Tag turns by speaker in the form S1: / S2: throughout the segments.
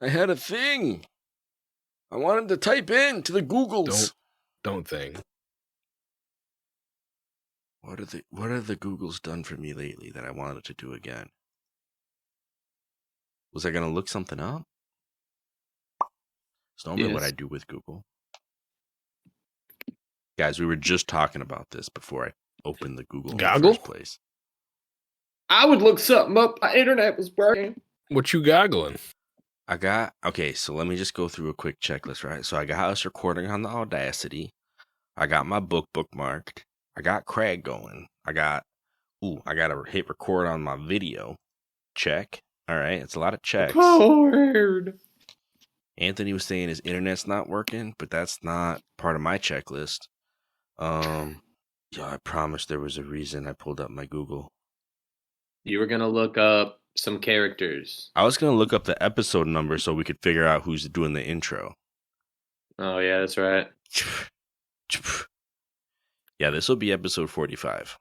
S1: I had a thing. I wanted to type in to the Googles.
S2: Don't think.
S1: What are the Googles done for me lately that I wanted to do again? Was I gonna look something up? It's normally what I do with Google. Guys, we were just talking about this before I opened the Google in the first place.
S3: I would look something up. My internet was working.
S2: What you goggling?
S1: Okay, so let me just go through a quick checklist, right? So I got us recording on the Audacity. I got my book bookmarked. I got Craig going. I got to hit record on my video. Check. All right, it's a lot of checks.
S3: Hard.
S1: Anthony was saying his internet's not working, but that's not part of my checklist. Yeah, I promise there was a reason I pulled up my Google.
S3: You were gonna look up some characters.
S1: I was gonna look up the episode number so we could figure out who's doing the intro.
S3: Oh yeah, that's right.
S1: Yeah, this will be episode 45,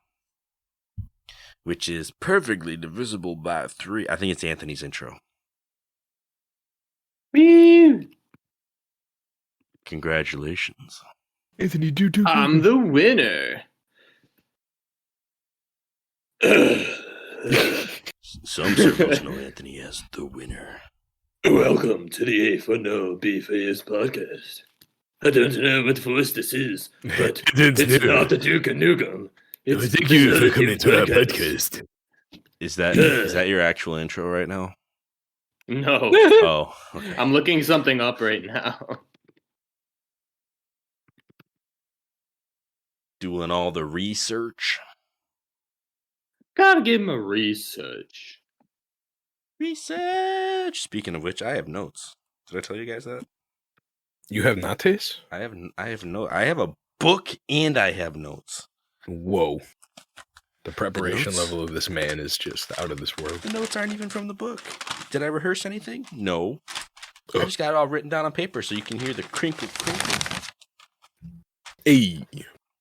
S1: which is perfectly divisible by 3. I think it's Anthony's intro.
S3: Woo!
S1: Congratulations,
S2: Anthony.
S3: I'm the winner.
S1: Some circles know Anthony as the winner.
S3: Welcome to the A4NB4Y podcast. I don't know what voice this is, but it's not the Duke of Nukem.
S2: Thank you for coming to our podcast.
S1: Is that your actual intro right now?
S3: No.
S1: Oh, okay.
S3: I'm looking something up right now.
S1: Doing all the research.
S3: Gotta give him a research.
S1: Research. Speaking of which, I have notes. Did I tell you guys that?
S2: You have notes?
S1: I have a book and I have notes.
S2: Whoa. The preparation level of this man is just out of this world.
S1: The notes aren't even from the book. Did I rehearse anything? No. I just got it all written down on paper so you can hear the crinkle.
S2: Hey.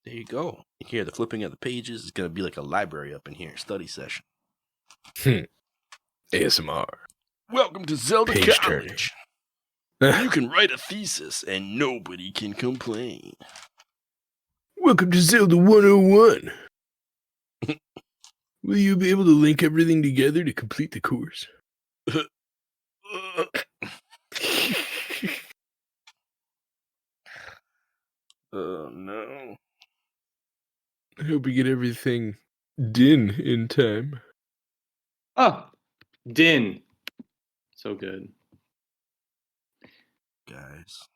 S1: There you go. You hear the flipping of the pages. It's going to be like a library up in here. Study session.
S2: ASMR.
S1: Welcome to Zelda
S2: Page
S1: College. You can write a thesis and nobody can complain.
S2: Welcome to Zelda 101. Will you be able to link everything together to complete the course?
S1: Oh, no.
S2: I hope we get everything done in time.
S3: Oh, Din. So good.
S1: Guys.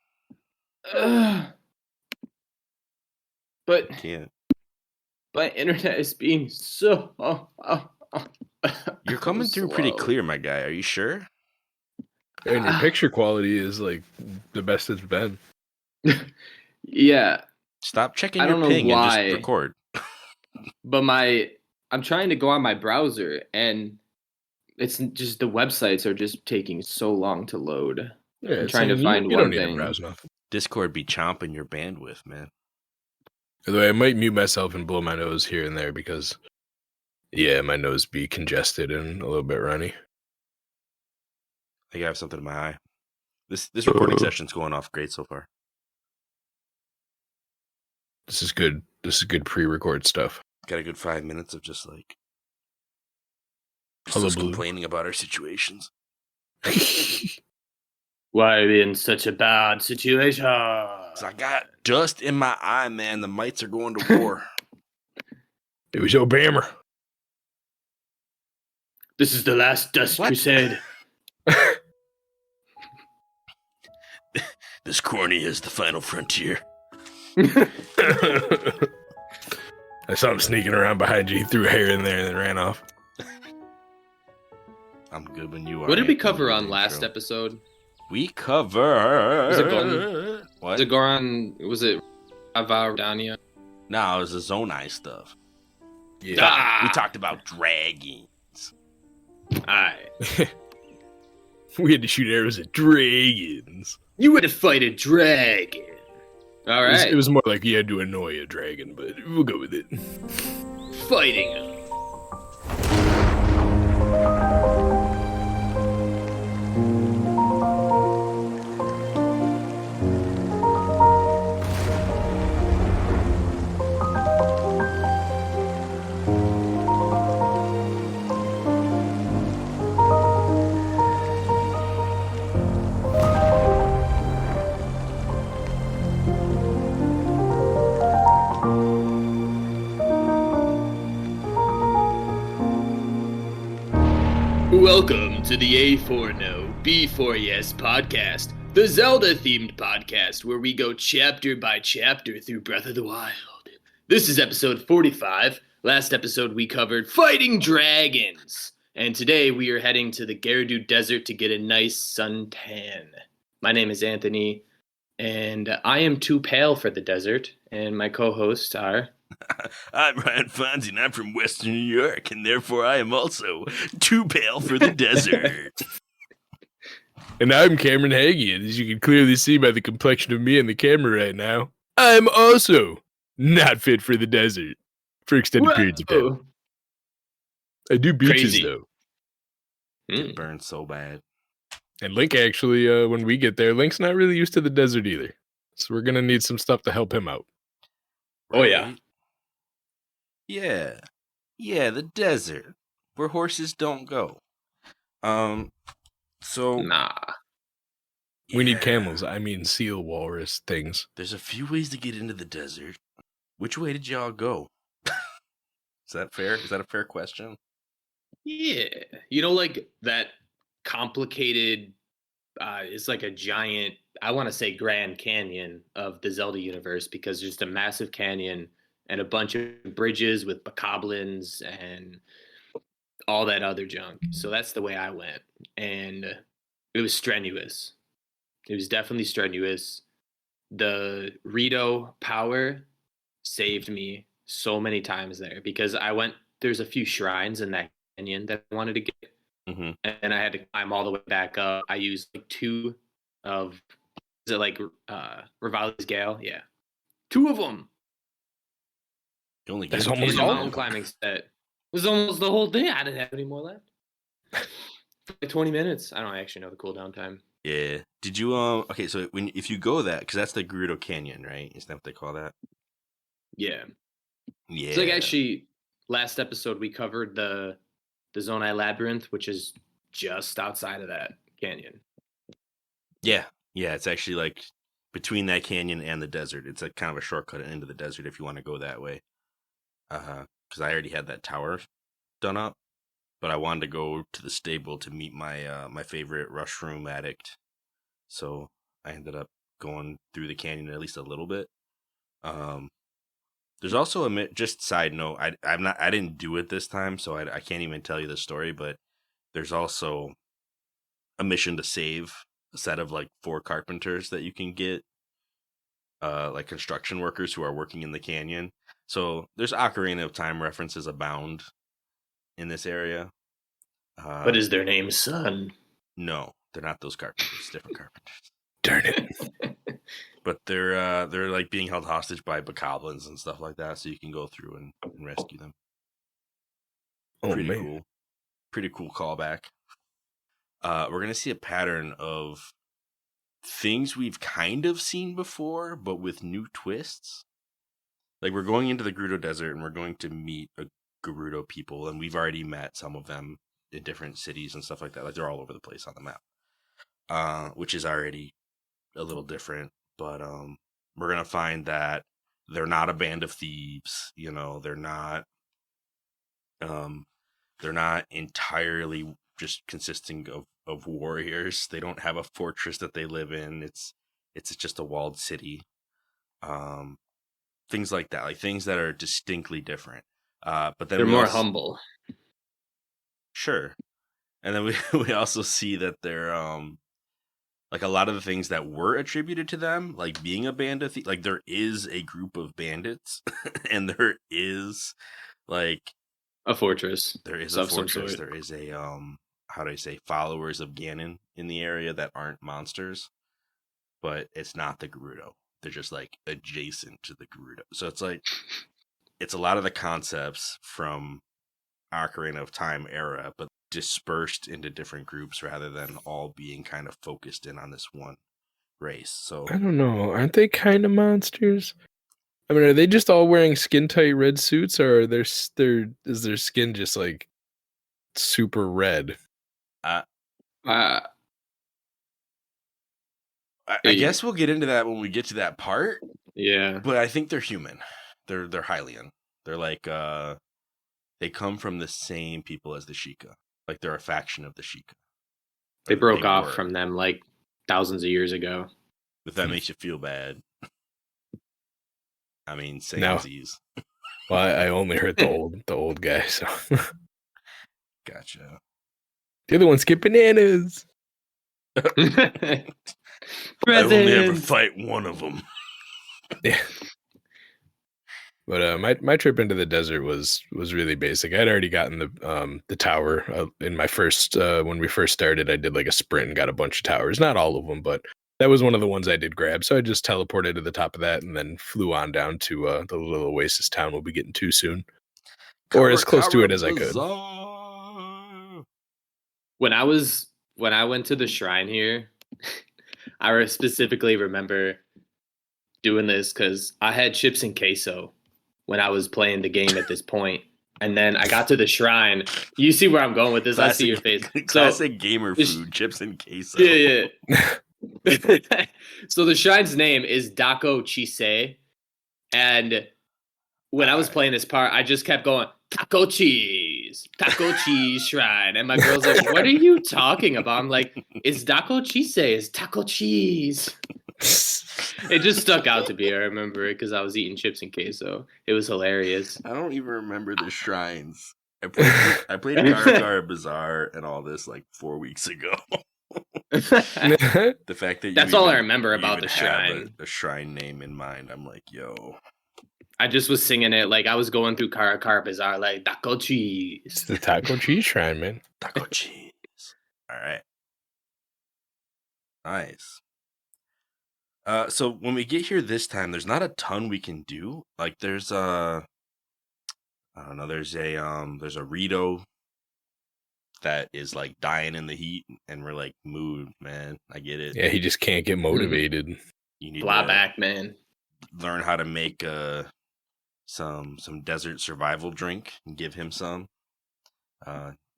S3: But
S1: Can't.
S3: my internet is being so...
S1: You're coming through pretty clear, my guy. Are you sure?
S2: And your picture quality is like the best it's been.
S3: Yeah.
S1: Stop checking your ping and just record.
S3: But I'm trying to go on my browser and it's just the websites are just taking so long to load.
S2: Yeah,
S3: I'm trying to find one thing.
S1: Discord be chomping your bandwidth, man.
S2: Although I might mute myself and blow my nose here and there because, yeah, my nose be congested and a little bit runny.
S1: I think I have something in my eye. This recording session's going off great so far.
S2: This is good. This is good pre-record stuff.
S1: Got a good 5 minutes of just like complaining about our situations.
S3: Why are we in such a bad situation?
S1: I got dust in my eye, man. The mites are going to war.
S2: It was your bammer.
S3: This is the last dust crusade.
S1: This corny is the final frontier.
S2: I saw him sneaking around behind you. He threw hair in there and then ran off.
S1: I'm good when you are.
S3: What did we cover on last episode?
S1: We covered...
S3: Was it Goran?
S1: What?
S3: Was it Avardania?
S1: No, it was the Zonai stuff.
S2: Yeah.
S1: We talked about dragons.
S3: Alright.
S2: We had to shoot arrows at dragons.
S3: You had to fight a dragon. Alright.
S2: It was more like you had to annoy a dragon, but we'll go with it.
S3: Fighting him. Welcome to the A4NB4Y podcast, the Zelda-themed podcast where we go chapter by chapter through Breath of the Wild. This is episode 45. Last episode we covered fighting dragons. And today we are heading to the Gerudo Desert to get a nice suntan. My name is Anthony, and I am too pale for the desert, and my co-hosts are...
S1: I'm Ryan Fonzie, and I'm from Western New York, and therefore I am also too pale for the desert.
S2: And I'm Cameron Hagee, and as you can clearly see by the complexion of me in the camera right now, I'm also not fit for the desert for extended periods of time. I do beaches,
S3: Crazy.
S2: though.
S1: Get burned so bad.
S2: And Link actually, when we get there, Link's not really used to the desert either. So we're going to need some stuff to help him out.
S3: Oh, yeah.
S1: Yeah, the desert, where horses don't go. So...
S3: Nah.
S2: We need camels. I mean, seal, walrus, things.
S1: There's a few ways to get into the desert. Which way did y'all go? Is that fair? Is that a fair question?
S3: Yeah. You know, like that complicated, it's like a giant, I want to say Grand Canyon of the Zelda universe, because there's a massive canyon and a bunch of bridges with bokoblins and all that other junk. So that's the way I went. And it was strenuous. It was definitely strenuous. The Rito power saved me so many times there, because there's a few shrines in that canyon that I wanted to get.
S1: Mm-hmm.
S3: And I had to climb all the way back up. I used like two of, is it like Rivali's Gale? Yeah. Two of them.
S1: You only
S2: That's
S1: get
S2: almost
S3: In a
S2: all
S3: mountain climbing set. It was almost the whole thing. I didn't have any more left. For like 20 minutes. I don't actually know the cooldown time.
S1: Yeah. Did you okay, so if you go that, because that's the Gerudo Canyon, right? Isn't that what they call that?
S3: Yeah.
S1: Yeah.
S3: It's like actually last episode we covered the Zonai Labyrinth, which is just outside of that canyon.
S1: Yeah, it's actually like between that canyon and the desert. It's like kind of a shortcut into the desert if you want to go that way. Because I already had that tower done up, but I wanted to go to the stable to meet my my favorite Rushroom addict. So I ended up going through the canyon at least a little bit. There's also just side note. I didn't do it this time, so I can't even tell you the story. But there's also a mission to save a set of like 4 carpenters that you can get, like construction workers who are working in the canyon. So there's Ocarina of Time references abound in this area.
S3: But is their name Sun?
S1: No, they're not those carpenters. Different carpenters.
S2: Darn it.
S1: But they're like being held hostage by bokoblins and stuff like that, so you can go through and rescue them.
S2: Oh,
S1: Pretty
S2: man.
S1: cool. Pretty cool callback. We're gonna see a pattern of things we've kind of seen before, but with new twists. Like, we're going into the Gerudo Desert and we're going to meet a Gerudo people, and we've already met some of them in different cities and stuff like that. Like, they're all over the place on the map, which is already a little different. But we're gonna find that they're not a band of thieves. You know, they're not entirely just consisting of warriors. They don't have a fortress that they live in. It's just a walled city. Things like that, like things that are distinctly different. But then
S3: They're more humble.
S1: Sure. And then we also see that they're like a lot of the things that were attributed to them, like being a band of like there is a group of bandits and there is like
S3: a fortress.
S1: There is a fortress. There is a how do I say, followers of Ganon in the area that aren't monsters, but it's not the Gerudo. They're just like adjacent to the Gerudo. So it's like it's a lot of the concepts from Ocarina of Time era, but dispersed into different groups rather than all being kind of focused in on this one race. So
S2: I don't know. Aren't they kind of monsters? I mean, are they just all wearing skin tight red suits, or is their skin just like super red?
S1: I guess we'll get into that when we get to that part.
S3: Yeah.
S1: But I think they're human. They're Hylian. They're like they come from the same people as the Sheikah. Like they're a faction of the Sheikah.
S3: They
S1: The
S3: broke
S1: big
S3: off
S1: word.
S3: from them like thousands of years ago.
S1: If that makes you feel bad. I mean,
S2: No.
S1: sayingsies.
S2: Well, I only heard the old guy, so
S1: Gotcha.
S2: the other ones get bananas.
S1: I only ever
S3: Presents.
S1: fight one of them.
S2: Yeah. But my trip into the desert was really basic. I'd already gotten the tower in my first when we first started. I did like a sprint and got a bunch of towers, not all of them, but that was one of the ones I did grab. So I just teleported to the top of that and then flew on down to the little oasis town we'll be getting to soon, or as close to it as I could.
S3: When I went to the shrine here, I specifically remember doing this because I had chips and queso when I was playing the game at this point. And then I got to the shrine. You see where I'm going with this.
S1: Classic,
S3: I see your face.
S1: Classic gamer food, chips and queso.
S3: Yeah. So the shrine's name is Dako Chise. And when I was playing this part, I just kept going, taco cheese shrine. And my girl's like, what are you talking about? I'm like, it's Dako Chise, it's taco cheese. It just stuck out to me. I remember it because I was eating chips and queso. It was hilarious.
S1: I don't even remember the shrines. I played Karakara Bazaar and all this like 4 weeks ago. The fact that
S3: that's all I remember about the shrine.
S1: A shrine name in mind. I'm like, yo.
S3: I just was singing it like I was going through Karakara Bazaar, like taco cheese.
S2: It's the taco cheese shrine, man.
S1: Taco cheese. All right. Nice. So when we get here this time, there's not a ton we can do. Like there's I don't know, there's a Rito that is like dying in the heat, and we're like, mood, man. I get it.
S2: Yeah, he just can't get motivated.
S1: You need
S3: Fly
S1: to
S3: back, man.
S1: learn how to make some desert survival drink and give him some.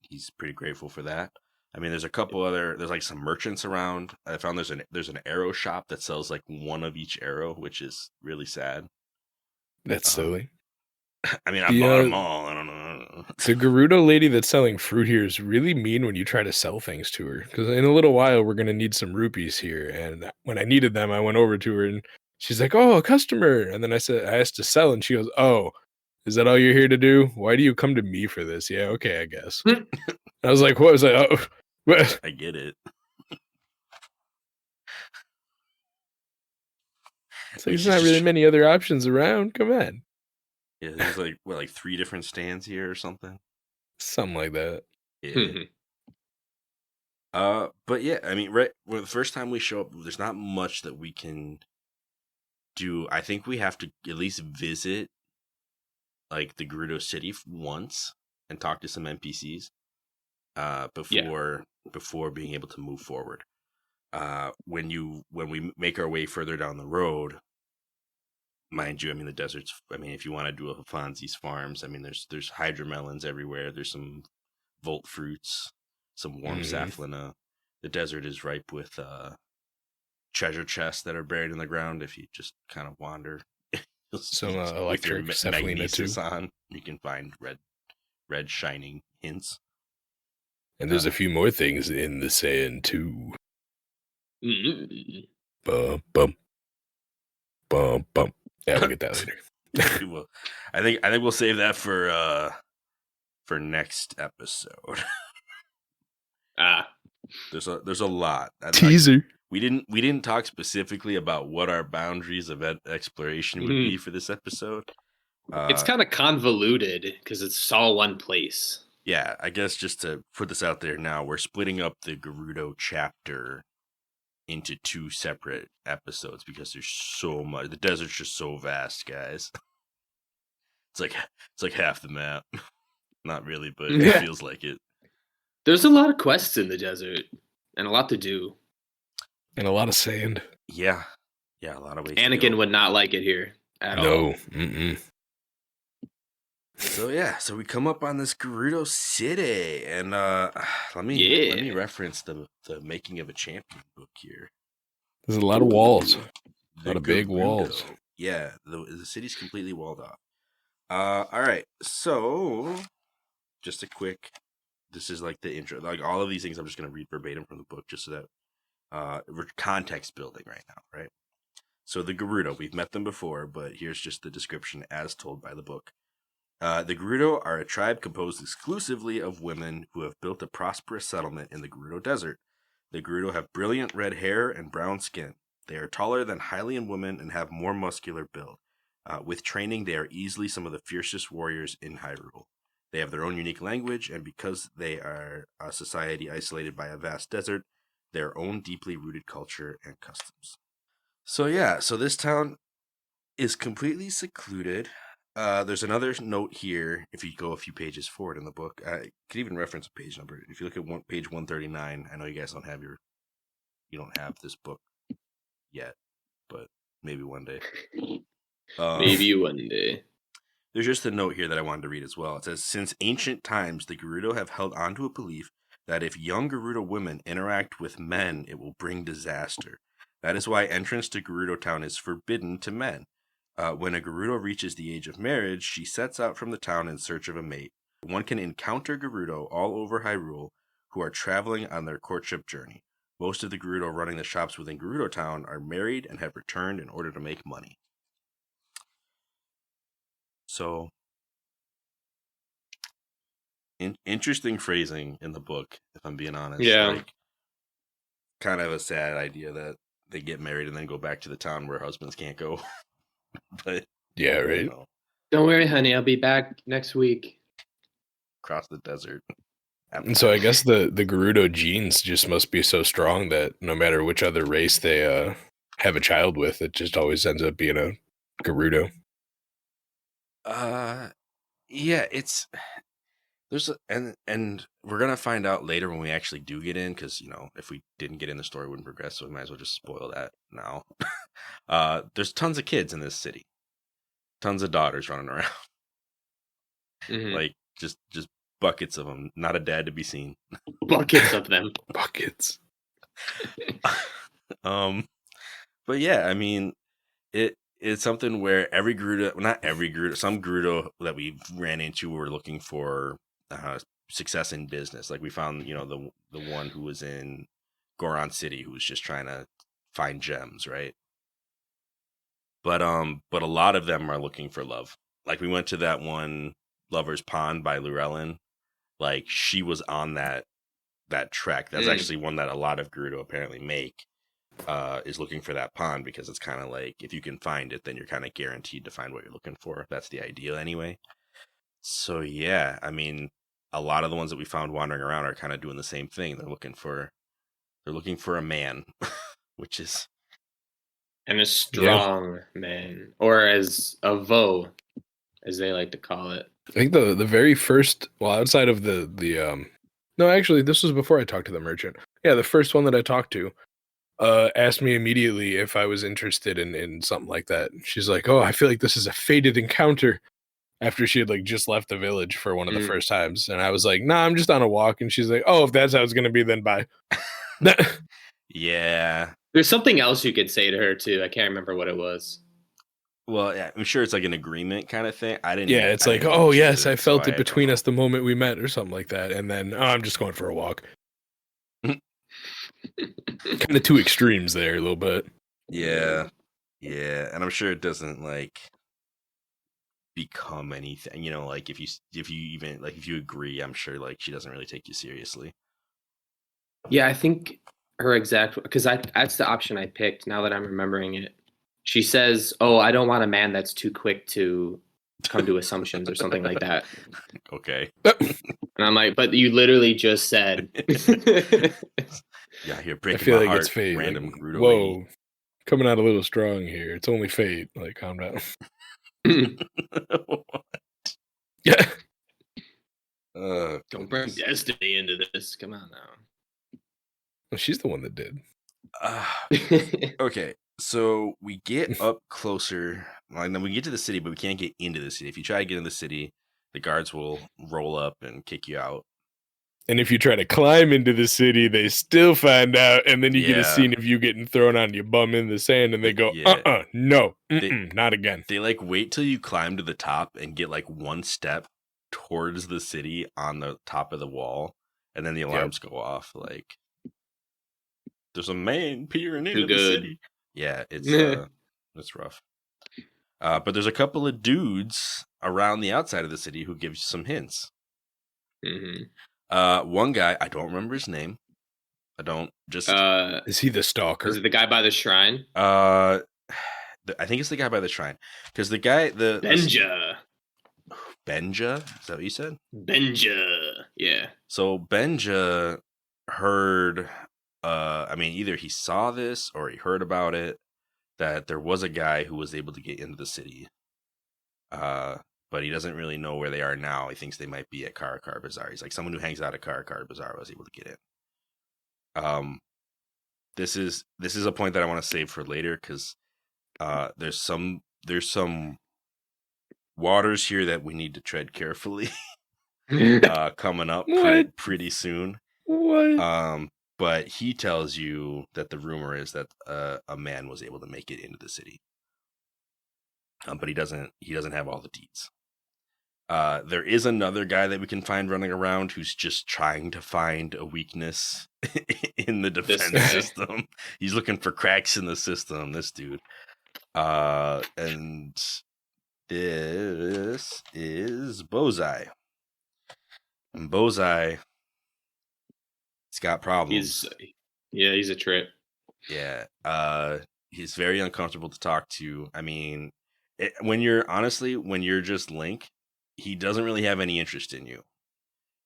S1: He's pretty grateful for that. I mean, there's a couple other. There's like some merchants around. I found there's an arrow shop that sells like one of each arrow, which is really sad.
S2: That's silly.
S1: I mean, I bought them all. I don't know.
S2: The Gerudo lady that's selling fruit here is really mean when you try to sell things to her. Because in a little while, we're going to need some rupees here. And when I needed them, I went over to her and she's like, oh, a customer. And then I asked to sell. And she goes, oh, is that all you're here to do? Why do you come to me for this? Yeah, okay, I guess. I was like, what was that? Oh, what?
S1: I get it.
S2: So there's not really many other options around. Come on.
S1: Yeah, there's like 3 different stands here or something.
S2: Something like that.
S1: Yeah. But yeah, I mean, the first time we show up, there's not much that we can do. I think we have to at least visit like the Gerudo city once and talk to some NPCs before being able to move forward. When we make our way further down the road, mind you, I mean the desert's. I mean, if you want to do a Fonzie's Farms, I mean there's hydromelons everywhere. There's some volt fruits, some warm safflina. The desert is ripe with treasure chests that are buried in the ground. If you just kind of wander,
S2: some electric safflina too.
S1: On, you can find red shining hints.
S2: And there's a few more things in the sand too. Bum bum bum bum. Yeah, we'll get that later.
S1: I think we'll save that for next episode. There's a lot.
S2: Teaser.
S1: We didn't talk specifically about what our boundaries of exploration would be for this episode.
S3: It's kind of convoluted because it's all one place.
S1: Yeah, I guess just to put this out there now, we're splitting up the Gerudo chapter into 2 separate episodes because there's so much. The desert's just so vast, guys. It's like half the map. Not really, but it feels like it.
S3: There's a lot of quests in the desert and a lot to do.
S2: And a lot of sand.
S1: Yeah, a lot of ways.
S3: Anakin would not like it here at all.
S2: No.
S1: So we come up on this Gerudo city, and let me reference the Making of a Champion book here.
S2: There's a lot of walls, a lot of big walls.
S1: Yeah, the city's completely walled off. All right, so just a quick this is like the intro. Like all of these things, I'm just going to read verbatim from the book, just so that we're context building right now, right? So the Gerudo, we've met them before, but here's just the description as told by the book. The Gerudo are a tribe composed exclusively of women who have built a prosperous settlement in the Gerudo Desert. The Gerudo have brilliant red hair and brown skin. They are taller than Hylian women and have more muscular build. With training, they are easily some of the fiercest warriors in Hyrule. They have their own unique language, and because they are a society isolated by a vast desert, their own deeply rooted culture and customs. So yeah, so this town is completely secluded. There's another note here. If you go a few pages forward in the book, I could even reference a page number. If you look at page 139, I know you guys don't have this book yet, but maybe one day.
S3: Maybe one day.
S1: There's just a note here that I wanted to read as well. It says, since ancient times, the Gerudo have held on to a belief that if young Gerudo women interact with men, it will bring disaster. That is why entrance to Gerudo Town is forbidden to men. When a Gerudo reaches the age of marriage, she sets out from the town in search of a mate. One can encounter Gerudo all over Hyrule who are traveling on their courtship journey. Most of the Gerudo running the shops within Gerudo Town are married and have returned in order to make money. So, interesting phrasing in the book, if I'm being honest.
S3: Yeah.
S1: Like, kind of a sad idea that they get married and then go back to the town where husbands can't go. But
S2: yeah, right.
S1: You know,
S3: don't worry, honey. I'll be back next week.
S1: Across the desert.
S2: And so I guess the Gerudo genes just must be so strong that no matter which other race they have a child with, it just always ends up being a Gerudo.
S1: Yeah, and we're gonna find out later when we actually do get in, because if we didn't get in, the story wouldn't progress, so we might as well just spoil that now. There's tons of kids in this city, tons of daughters running around, like just buckets of them, not a dad to be seen.
S3: Buckets of them.
S2: Buckets.
S1: But yeah, I mean, it's something where every Gerudo, well, not every Gerudo, some Gerudo that we ran into were looking for success in business. Like we found, the one who was in Goron City who was just trying to find gems, right? But a lot of them are looking for love. Like we went to that one Lover's Pond by Lurelin. Like she was on that trek. That's actually one that a lot of Gerudo apparently make. Is looking for that pond, because it's kind of like if you can find it, then you're kind of guaranteed to find what you're looking for. That's the ideal anyway. So yeah, I mean, a lot of the ones that we found wandering around are kind of doing the same thing. They're looking for a man, which is
S3: and a strong man, or as a vo, as they like to call it.
S2: I think the very first, well, outside of the no, actually, this was before I talked to the merchant. Yeah, the first one that I talked to asked me immediately if I was interested in something like that. She's like, "Oh, I feel like this is a fated encounter," after she had like just left the village for one of the first times. And I was like, "Nah, I'm just on a walk." And she's like, "Oh, if that's how it's gonna be, then bye."
S1: Yeah.
S3: There's something else you could say to her too. I can't remember what it was.
S1: Well, yeah, I'm sure it's like an agreement kind of thing. I didn't.
S2: Yeah, it's like, "Oh yes, I felt it between us the moment we met," or something like that. And then, "Oh, I'm just going for a walk." Kind of two extremes there a little bit.
S1: Yeah, and I'm sure it doesn't like become anything. Like if you agree, I'm sure like she doesn't really take you seriously.
S3: Yeah, I think her exact, because that's the option I picked. Now that I'm remembering it, she says, "Oh, I don't want a man that's too quick to come to assumptions," or something like that.
S1: Okay.
S3: And I'm like, "But you literally just said."
S1: Yeah, you're breaking
S2: I feel
S1: my
S2: like
S1: heart,
S2: it's fate.
S1: random
S2: Like,
S1: Gerudo
S2: whoa,
S1: lady.
S2: coming out a little strong here. It's only fate. Like, calm down. Yeah.
S3: Don't bring destiny into this. Come on now.
S2: Well, she's the one that did.
S1: Okay, so we get up closer. And then we get to the city, but we can't get into the city. If you try to get in the city, the guards will roll up and kick you out.
S2: And if you try to climb into the city, they still find out, and then you get a scene of you getting thrown on your bum in the sand, and they go, no, not again.
S1: They like wait till you climb to the top and get like one step towards the city on the top of the wall, and then the alarms go off. Like, there's a man peering
S3: Too
S1: into the
S3: good.
S1: city. Yeah, it's rough. But there's a couple of dudes around the outside of the city who give you some hints. One guy, I don't remember his name. I don't just.
S2: Is he the stalker?
S3: Is it the guy by the shrine?
S1: I think it's the guy by the shrine, because the guy
S3: Benja.
S1: Benja, is that what you said?
S3: Benja, yeah.
S1: So Benja heard, I mean, either he saw this or he heard about it, that there was a guy who was able to get into the city. But he doesn't really know where they are now. He thinks they might be at Karakar Bazaar. He's like, someone who hangs out at Karakar Bazaar was able to get in. This is a point that I want to save for later, because there's some waters here that we need to tread carefully. Coming up pretty soon.
S2: What?
S1: But he tells you that the rumor is that a man was able to make it into the city. But he doesn't have all the deeds. There is another guy that we can find running around who's just trying to find a weakness in the defense system. He's looking for cracks in the system, this dude. And this is Bozai. And Bozai, he's got problems.
S3: He's a trip.
S1: Yeah. He's very uncomfortable to talk to. I mean, when you're just Link, he doesn't really have any interest in you.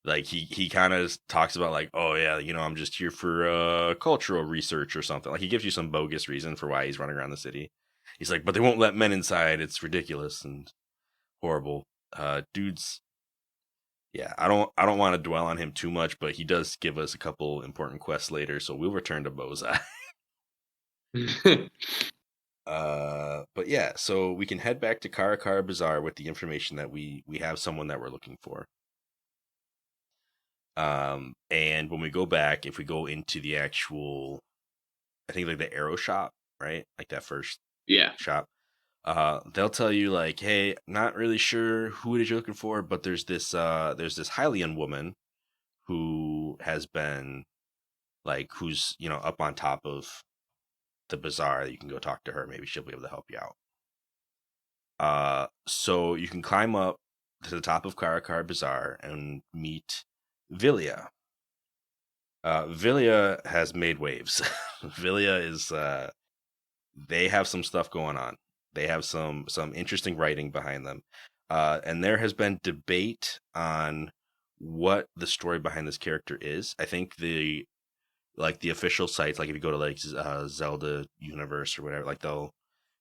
S1: Like, he kind of talks about, like, oh yeah, I'm just here for cultural research or something. Like, he gives you some bogus reason for why he's running around the city. He's like, but they won't let men inside. It's ridiculous and horrible. Dudes. Yeah, I don't want to dwell on him too much, but he does give us a couple important quests later, so we'll return to Bozai. But yeah, so we can head back to Karakar Bazaar with the information that we have someone that we're looking for. And when we go back, if we go into the actual, I think like the arrow shop, right? Like that first shop. They'll tell you like, hey, not really sure who it is you're looking for, but there's this Hylian woman who has been like, who's, up on top of the bazaar. You can go talk to her. Maybe she'll be able to help you out. So you can climb up to the top of Karakar Bazaar and meet Villia. Villia has made waves. Villia is, they have some stuff going on. They have some interesting writing behind them. And there has been debate on what the story behind this character is. I think the official sites, like if you go to like Zelda Universe or whatever, like they'll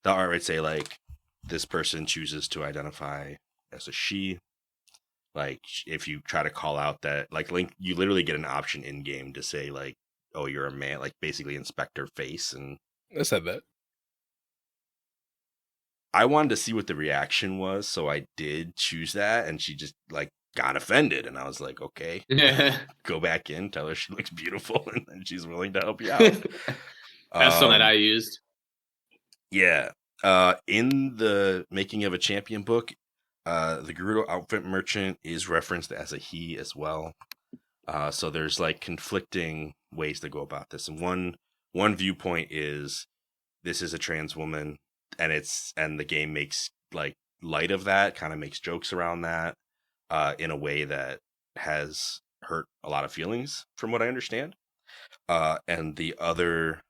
S1: outright say like, this person chooses to identify as a she. Like if you try to call out that, like Link, you literally get an option in game to say like, oh, you're a man, like basically Inspector Face. And
S2: I said that.
S1: I wanted to see what the reaction was, so I did choose that, and she just like got offended, and I was like, okay, go back in, tell her she looks beautiful, and then she's willing to help you out.
S3: That's something that I used.
S1: Yeah. In the Making of a Champion book, the Gerudo outfit merchant is referenced as a he as well. So there's like conflicting ways to go about this. And one viewpoint is this is a trans woman, and the game makes like light of that, kind of makes jokes around that, in a way that has hurt a lot of feelings from what I understand. And the other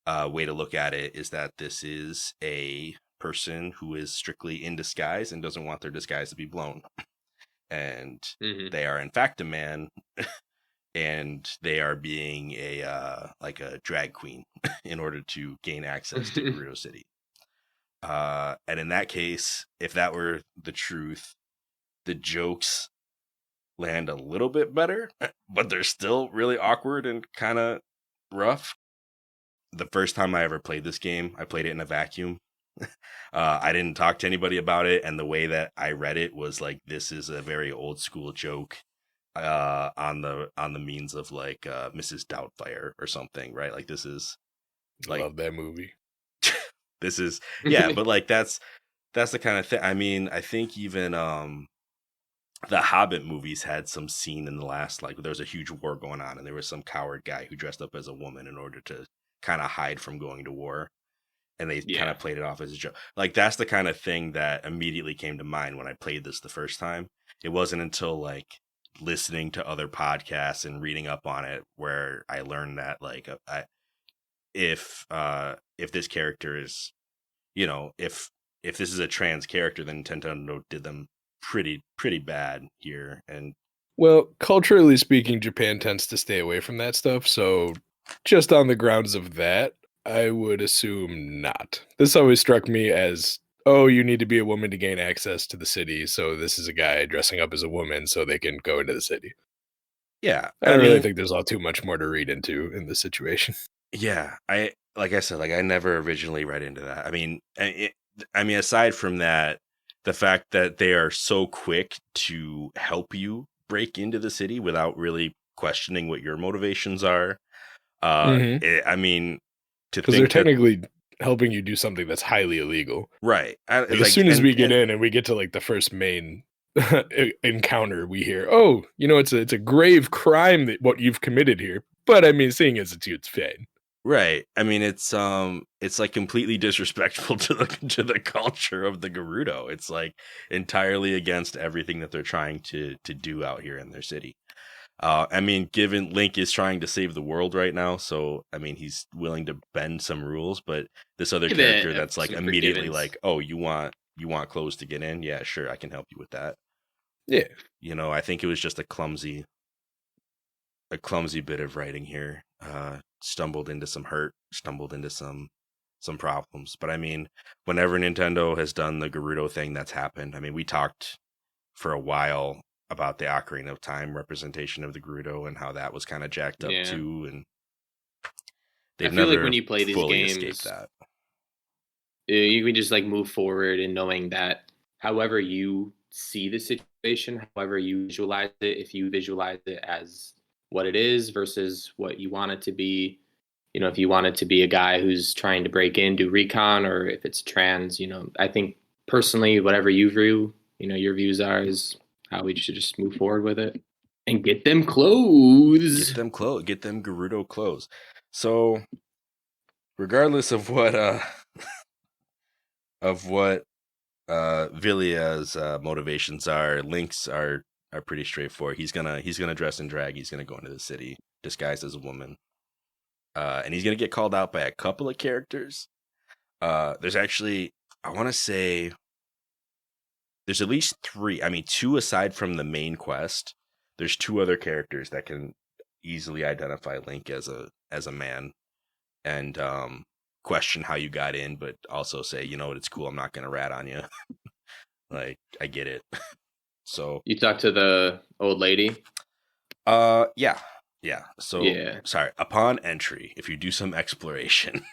S1: way to look at it is that this is a person who is strictly in disguise and doesn't want their disguise to be blown. And they are in fact a man, and they are being a drag queen in order to gain access to Gerudo City. And in that case, if that were the truth, the jokes land a little bit better, but they're still really awkward and kind of rough. The first time I ever played this game, I played it in a vacuum. I didn't talk to anybody about it, and the way that I read it was like, this is a very old school joke on the means of like Mrs. Doubtfire or something, right? Like this is like,
S2: love that movie.
S1: This is, yeah, but like that's the kind of thing. I mean, I think even the Hobbit movies had some scene in the last, like, there was a huge war going on, and there was some coward guy who dressed up as a woman in order to kind of hide from going to war. And they kind
S3: Yeah.
S1: of played it off as a joke. Like, that's the kind of thing that immediately came to mind when I played this the first time. It wasn't until, like, listening to other podcasts and reading up on it where I learned that, like, if this character is, you know, if this is a trans character, then Nintendo did them pretty bad here. And
S2: Well, culturally speaking, Japan tends to stay away from that stuff. So, just on the grounds of that, I would assume not. This always struck me as, oh, you need to be a woman to gain access to the city. So, this is a guy dressing up as a woman so they can go into the city.
S1: yeah,
S2: I don't really think there's all too much more to read into in this situation.
S1: Yeah, like I said, like, I never originally read into that. I mean, aside from that, the fact that they are so quick to help you break into the city without really questioning what your motivations are. I mean, to
S2: Because they're
S1: think that,
S2: technically helping you do something that's highly illegal.
S1: right?
S2: Like, as soon as we get in and we get to like the first main encounter, we hear, oh, you know, it's a grave crime that what you've committed here. But I mean, seeing as it's fine.
S1: Right. I mean, it's like completely disrespectful to the culture of the Gerudo. It's like entirely against everything that they're trying to do out here in their city. I mean, given Link is trying to save the world right now, so I mean, he's willing to bend some rules. But this other character that's like immediately like, oh, you want clothes to get in? Yeah, sure, I can help you with that.
S2: Yeah.
S1: You know, I think it was just a clumsy bit of writing here. Stumbled into some hurt, stumbled into some problems. But I mean, whenever Nintendo has done the Gerudo thing, that's happened. I mean, we talked for a while about the Ocarina of Time representation of the Gerudo and how that was kind of jacked up too, and they've never like when you play these fully games, escaped that.
S3: You can just like move forward in knowing that however you see the situation, however you visualize it, if you visualize it as what it is versus what you want it to be, you know, if you want it to be a guy who's trying to break in, do recon, or if it's trans, you know, I think personally, whatever you view, you know, your views are is how we should just move forward with it and get them clothes.
S1: Get them Gerudo clothes. So regardless of what Villia's motivations are, Link's are pretty straightforward. He's gonna dress in drag. He's gonna go into the city disguised as a woman, and he's gonna get called out by a couple of characters. There's actually, I want to say, there's at least 3. I mean, 2 aside from the main quest. There's 2 other characters that can easily identify Link as a man, and question how you got in, but also say, you know what, it's cool. I'm not gonna rat on you. Like, I get it. So
S3: you talk to the old lady.
S1: Yeah. So yeah. Sorry. Upon entry, if you do some exploration,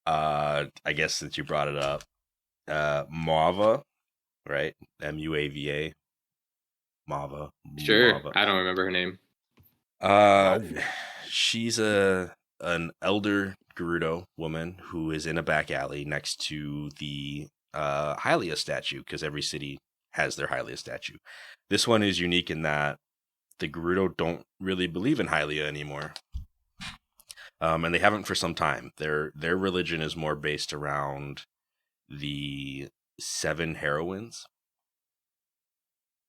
S1: I guess since you brought it up, Mauva, right? Muava. Mauva.
S3: Sure.
S1: Mauva.
S3: I don't remember her name.
S1: She's an elder Gerudo woman who is in a back alley next to the Hylia statue, because every city has their Hylia statue. This one is unique in that the Gerudo don't really believe in Hylia anymore, and they haven't for some time. Their religion is more based around the 7 heroines,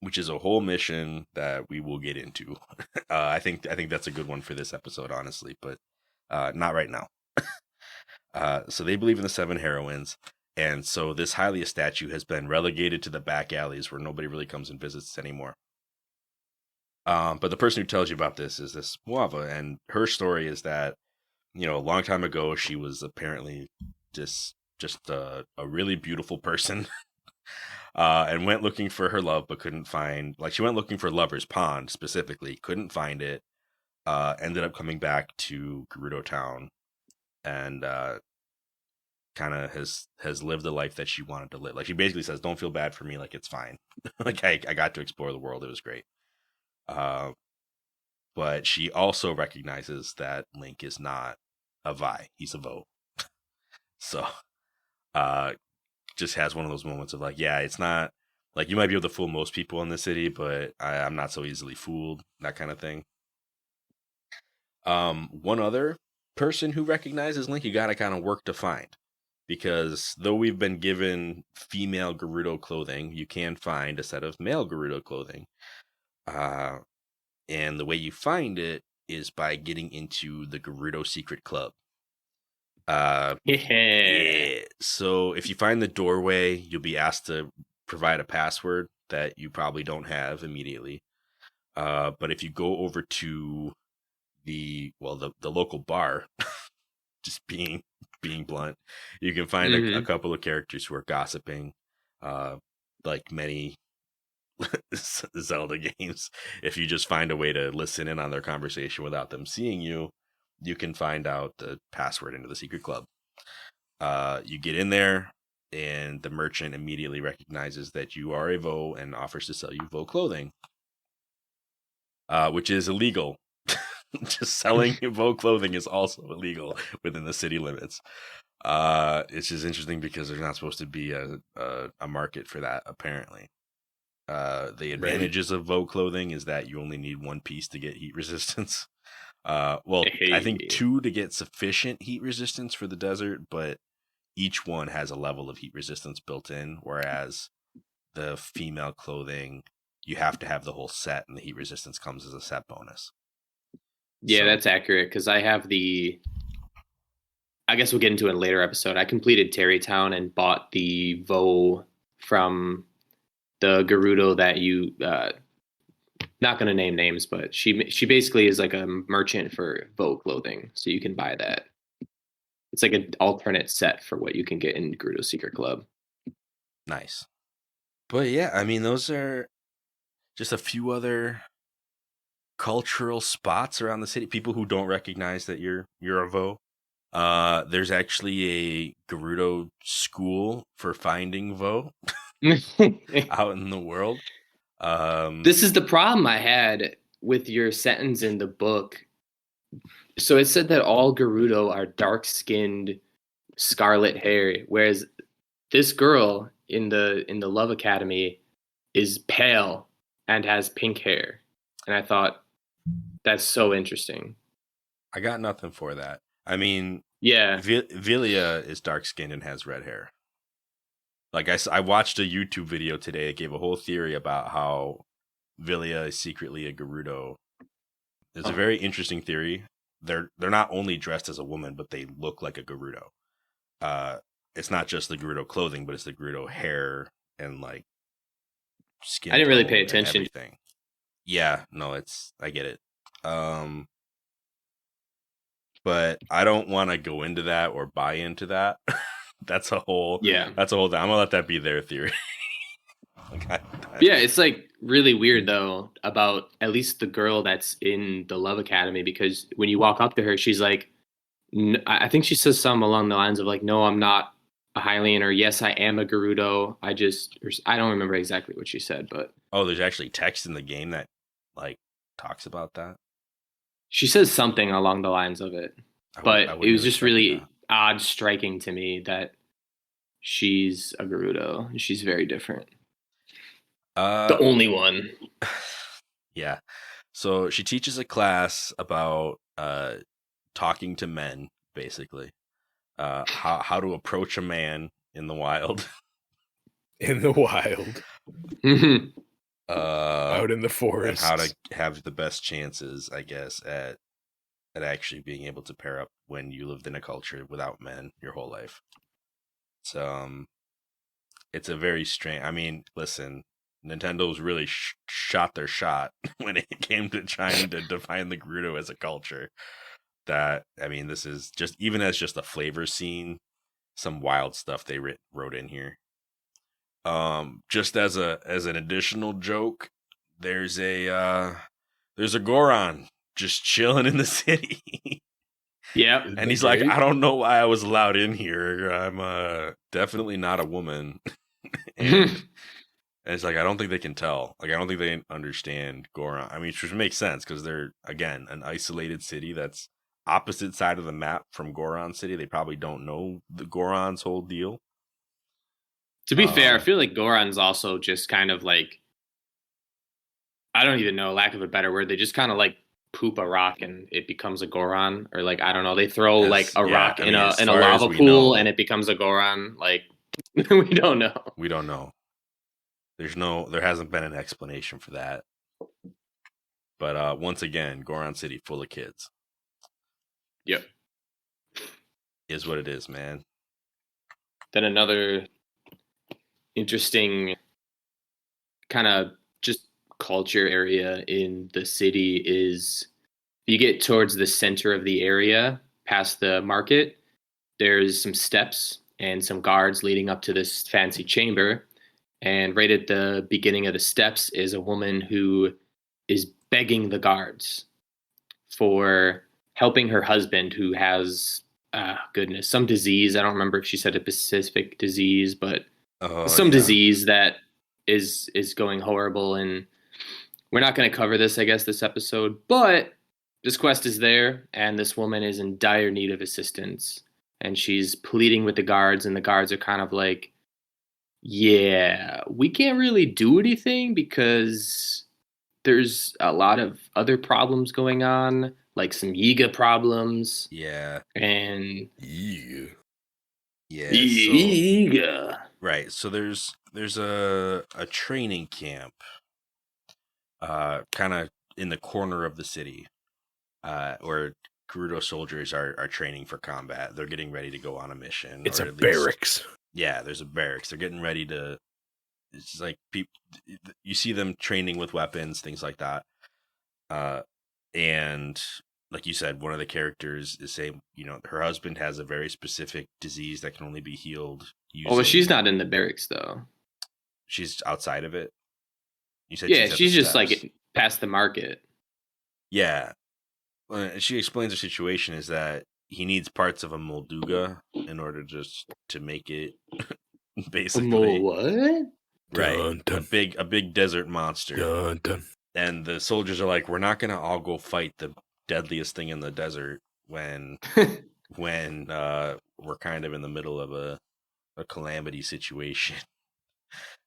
S1: which is a whole mission that we will get into. I think that's a good one for this episode, honestly, but not right now. So they believe in the 7 heroines, and so this Hylia statue has been relegated to the back alleys where nobody really comes and visits anymore. But the person who tells you about this is this Mauva, and her story is that, you know, a long time ago, she was apparently just a really beautiful person, and went looking for her love, but couldn't find, like, she went looking for Lover's Pond specifically, couldn't find it, ended up coming back to Gerudo Town, and kind of has lived the life that she wanted to live. Like, she basically says, don't feel bad for me, like, it's fine. Like, I got to explore the world, it was great. But she also recognizes that Link is not a Vi, he's a Vo. So just has one of those moments of like, yeah, it's not Like, you might be able to fool most people in the city, but I'm not so easily fooled, that kind of thing. One other person who recognizes Link, you gotta kind of work to find. Because though we've been given female Gerudo clothing, you can find a set of male Gerudo clothing. And the way you find it is by getting into the Gerudo Secret Club. Yeah. So if you find the doorway, you'll be asked to provide a password that you probably don't have immediately. But if you go over to the local bar, just being blunt, you can find a couple of characters who are gossiping, like many Zelda games. If you just find a way to listen in on their conversation without them seeing you, you can find out the password into the secret club. You get in there, and the merchant immediately recognizes that you are a Vo and offers to sell you Vo clothing, which is illegal. Just selling Vo clothing is also illegal within the city limits. It's just interesting because there's not supposed to be a market for that, apparently. The advantages of Vo clothing is that you only need one piece to get heat resistance. I think 2 to get sufficient heat resistance for the desert, but each one has a level of heat resistance built in, whereas the female clothing, you have to have the whole set, and the heat resistance comes as a set bonus.
S3: Yeah, that's accurate, because I have I guess we'll get into it in a later episode. I completed Terrytown and bought the Vo from the Gerudo that you, not going to name names, but she basically is like a merchant for Vo clothing, so you can buy that. It's like an alternate set for what you can get in Gerudo Secret Club.
S1: Nice. But yeah, I mean, those are just a few other cultural spots around the city. People who don't recognize that you're a Vo. There's actually a Gerudo school for finding Vo out in the world.
S3: This is the problem I had with your sentence in the book. So it said that all Gerudo are dark-skinned, scarlet hair, whereas this girl in the Love Academy is pale and has pink hair. And I thought, that's so interesting.
S1: I got nothing for that. I mean,
S3: yeah,
S1: Vilia is dark-skinned and has red hair. Like, I watched a YouTube video today. It gave a whole theory about how Vilia is secretly a Gerudo. It's a very interesting theory. They're not only dressed as a woman, but they look like a Gerudo. It's not just the Gerudo clothing, but it's the Gerudo hair and like skin.
S3: I didn't really pay attention.
S1: Everything. Yeah, no, I get it. But I don't want to go into that or buy into that. That's a whole thing. I'm gonna let that be their theory.
S3: Yeah, it's like really weird though about at least the girl that's in the Love Academy, because when you walk up to her, she's like, I think she says something along the lines of like, "No, I'm not a Hylian," or "Yes, I am a Gerudo. I don't remember exactly what she said, but
S1: there's actually text in the game that like talks about that.
S3: She says something along the lines of it, but it was just really odd, striking to me that she's a Gerudo. She's very different. The only one.
S1: Yeah. So she teaches a class about talking to men, basically. How to approach a man in the wild.
S2: In the wild. Out in the forest.
S1: And how to have the best chances, I guess, at actually being able to pair up when you lived in a culture without men your whole life. So it's a very strange. I mean, listen, Nintendo's really shot their shot when it came to trying to define the Gerudo as a culture. That, I mean, this is just, even as just a flavor scene, some wild stuff they wrote in here. Just as an additional joke, there's a Goron just chilling in the city.
S3: Yeah,
S1: and he's like, I don't know why I was allowed in here. I'm definitely not a woman. and it's like, I don't think they can tell. Like, I don't think they understand Goron. I mean, which makes sense because they're, again, an isolated city that's opposite side of the map from Goron City. They probably don't know the Goron's whole deal.
S3: To be fair, I feel like Goron's also just kind of like, I don't even know, lack of a better word. They just kind of like poop a rock and it becomes a Goron, or like I don't know. They throw like a rock in a lava pool and it becomes a Goron. Like we don't know.
S1: We don't know. There hasn't been an explanation for that. But once again, Goron City full of kids.
S3: Yep.
S1: Is what it is, man.
S3: Then another interesting kind of just culture area in the city is you get towards the center of the area, past the market, there's some steps and some guards leading up to this fancy chamber. And right at the beginning of the steps is a woman who is begging the guards for helping her husband who has, some disease. I don't remember if she said a specific disease, but some disease that is going horrible. And we're not going to cover this, I guess, this episode, but this quest is there, and this woman is in dire need of assistance. And she's pleading with the guards, and the guards are kind of like, yeah, we can't really do anything because there's a lot of other problems going on, like some Yiga problems.
S1: Yeah.
S3: And
S1: Yeah.
S3: Yiga.
S1: Right. So there's a training camp kind of in the corner of the city where Gerudo soldiers are training for combat. They're getting ready to go on a mission.
S2: It's a barracks.
S1: Yeah, there's a barracks. They're getting ready to. It's like you see them training with weapons, things like that. And like you said, one of the characters is saying, her husband has a very specific disease that can only be healed.
S3: Well, she's not in the barracks though.
S1: She's outside of it. You said
S3: she's just like past the market.
S1: Yeah. She explains the situation is that he needs parts of a Molduga in order just to make it basically.
S3: What?
S1: Right.
S2: Dun, dun.
S1: A big desert monster.
S2: Dun, dun.
S1: And the soldiers are like, we're not gonna all go fight the deadliest thing in the desert when we're kind of in the middle of a calamity situation.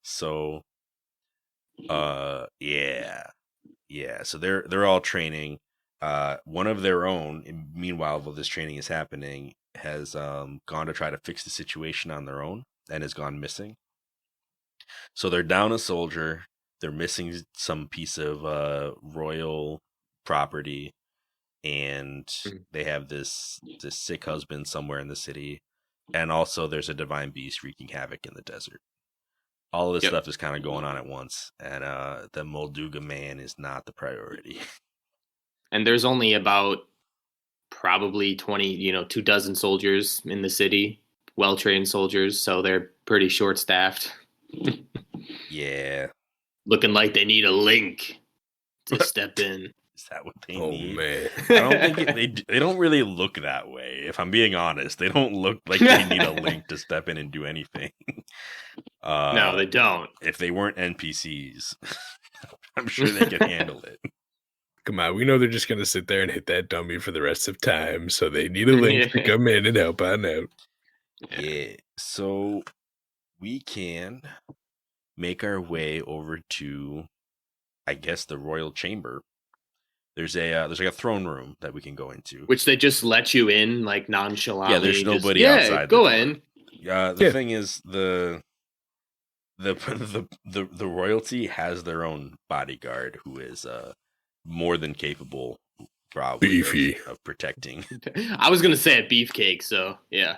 S1: So yeah. So they're all training. One of their own, meanwhile, while this training is happening, has gone to try to fix the situation on their own and has gone missing. So they're down a soldier. They're missing some piece of royal property, and they have this sick husband somewhere in the city, and also there's a divine beast wreaking havoc in the desert. All of this stuff is kind of going on at once, and the Molduga man is not the priority.
S3: And there's only about probably 20, 24 soldiers in the city, well-trained soldiers, so they're pretty short-staffed.
S1: Yeah.
S3: Looking like they need a link to step in.
S1: Is that what they need?
S2: Oh, man.
S1: I don't think they don't really look that way. If I'm being honest, they don't look like they need a link to step in and do anything.
S3: No, they don't.
S1: If they weren't NPCs, I'm sure they could handle it.
S2: Come on, we know they're just going to sit there and hit that dummy for the rest of time, so they need a link to come in and help on out.
S1: Yeah, so we can make our way over to, I guess, the royal chamber. There's like a throne room that we can go into,
S3: which they just let you in like nonchalantly.
S1: Yeah, there's nobody outside.
S3: Go in.
S1: The thing is, the royalty has their own bodyguard who is more than capable, probably
S2: beefy
S1: of protecting.
S3: I was gonna say a beefcake, so yeah.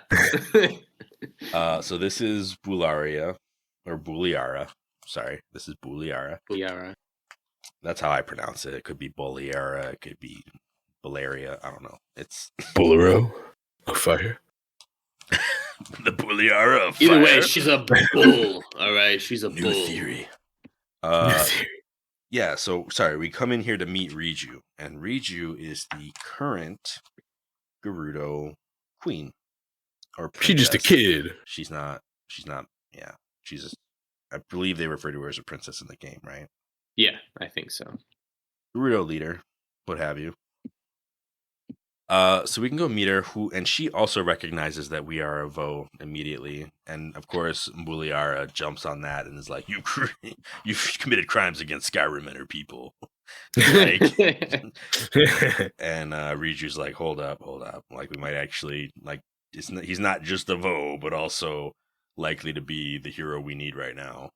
S1: So this is Bularia or Buliara. Sorry, this is Buliara.
S3: Buliara.
S1: That's how I pronounce it. It could be Boliara. It could be Bularia. I don't know. It's
S2: Bolero of fire.
S1: The Buliara of fire.
S3: Either way, she's a bull. All right, she's a
S1: New
S3: bull.
S1: Theory. Yeah, so sorry, we come in here to meet Riju, and Riju is the current Gerudo queen. Or princess.
S2: She's just a kid.
S1: She's not, yeah. I believe they refer to her as a princess in the game, right?
S3: Yeah, I think so.
S1: Gerudo leader, what have you. So we can go meet her, and she also recognizes that we are a Vo immediately, and of course Muliara jumps on that and is like, "You've committed crimes against Skyrimer people." Like, and Riju's like, hold up, like we might actually like he's not just a Vo, but also likely to be the hero we need right now.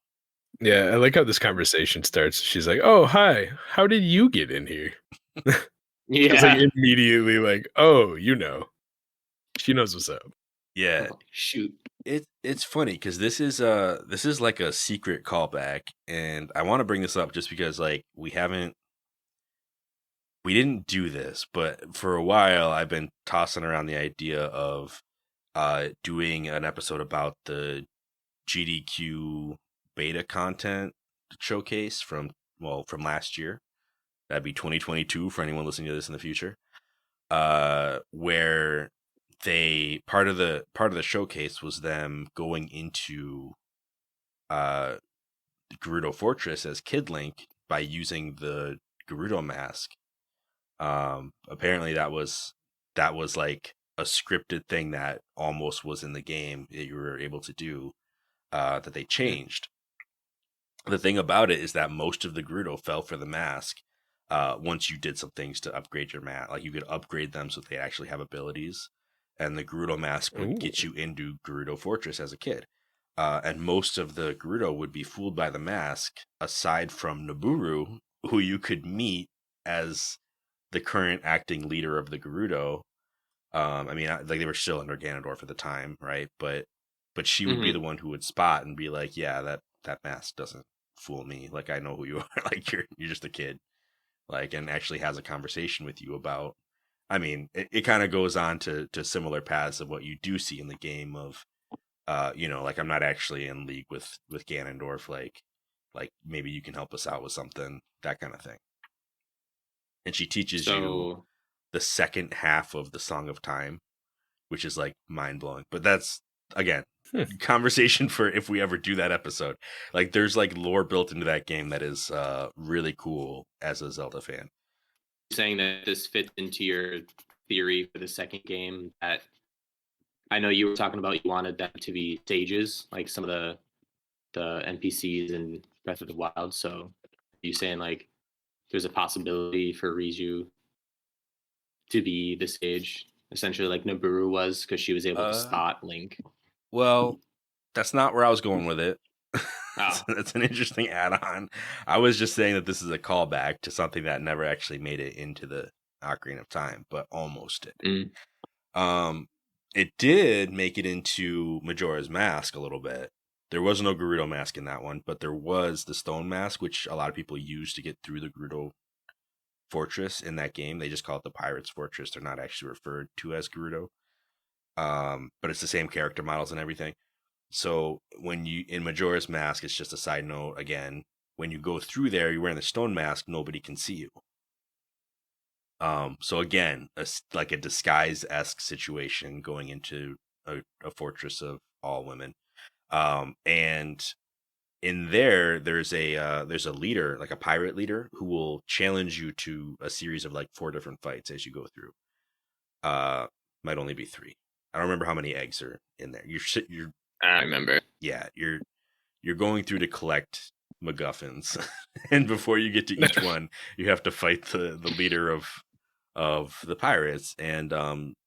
S2: Yeah, I like how this conversation starts. She's like, "Oh, hi. How did you get in here?" It's like
S3: Yeah.
S2: immediately like, "Oh, you know." She knows what's up.
S1: Yeah,
S3: Oh, shoot.
S1: it's funny because this is like a secret callback, and I want to bring this up just because like we didn't do this, but for a while I've been tossing around the idea of doing an episode about the GDQ beta content showcase from last year. That'd be 2022 for anyone listening to this in the future. Where they part of the showcase was them going into Gerudo Fortress as Kid Link by using the Gerudo mask. Apparently that was like a scripted thing that almost was in the game that you were able to do, that they changed. The thing about it is that most of the Gerudo fell for the mask once you did some things to upgrade your mask. Like you could upgrade them so they actually have abilities, and the Gerudo mask would get you into Gerudo Fortress as a kid. And most of the Gerudo would be fooled by the mask, aside from Naburu, who you could meet as the current acting leader of the Gerudo. I mean, like they were still under Ganondorf at the time, right? But she would be the one who would spot and be like, "Yeah, that mask doesn't fool me. Like I know who you are. Like you're just a kid." Like, and actually has a conversation with you about. I mean, it kind of goes on to similar paths of what you do see in the game of, like I'm not actually in league with Ganondorf. Like maybe you can help us out with something, that kind of thing. And she teaches you the second half of the Song of Time, which is like mind blowing. But that's again conversation for if we ever do that episode. Like there's like lore built into that game that is really cool as a Zelda fan.
S3: Saying that this fits into your theory for the second game, that I know you were talking about, you wanted them to be stages, like some of the NPCs in Breath of the Wild. So are you saying like there's a possibility for Riju to be the stage, essentially like Naburu was, because she was able to spot Link?
S1: Well, that's not where I was going with it.
S3: Oh.
S1: That's an interesting add-on. I was just saying that this is a callback to something that never actually made it into the Ocarina of Time, but almost did. It did make it into Majora's Mask a little bit. There was no Gerudo mask in that one, but there was the stone mask, which a lot of people use to get through the Gerudo Fortress in that game. They just call it the Pirate's Fortress. They're not actually referred to as Gerudo. But it's the same character models and everything. So when you in Majora's Mask, it's just a side note again. When you go through there, you're wearing the stone mask. Nobody can see you. So again, like a disguise-esque situation going into a fortress of all women. And in there's a leader, like a pirate leader, who will challenge you to a series of like 4 different fights as you go through. Might only be 3. I don't remember how many eggs are in there. You're
S3: I remember.
S1: Yeah, you're going through to collect MacGuffins, and before you get to each one, you have to fight the leader of the pirates. And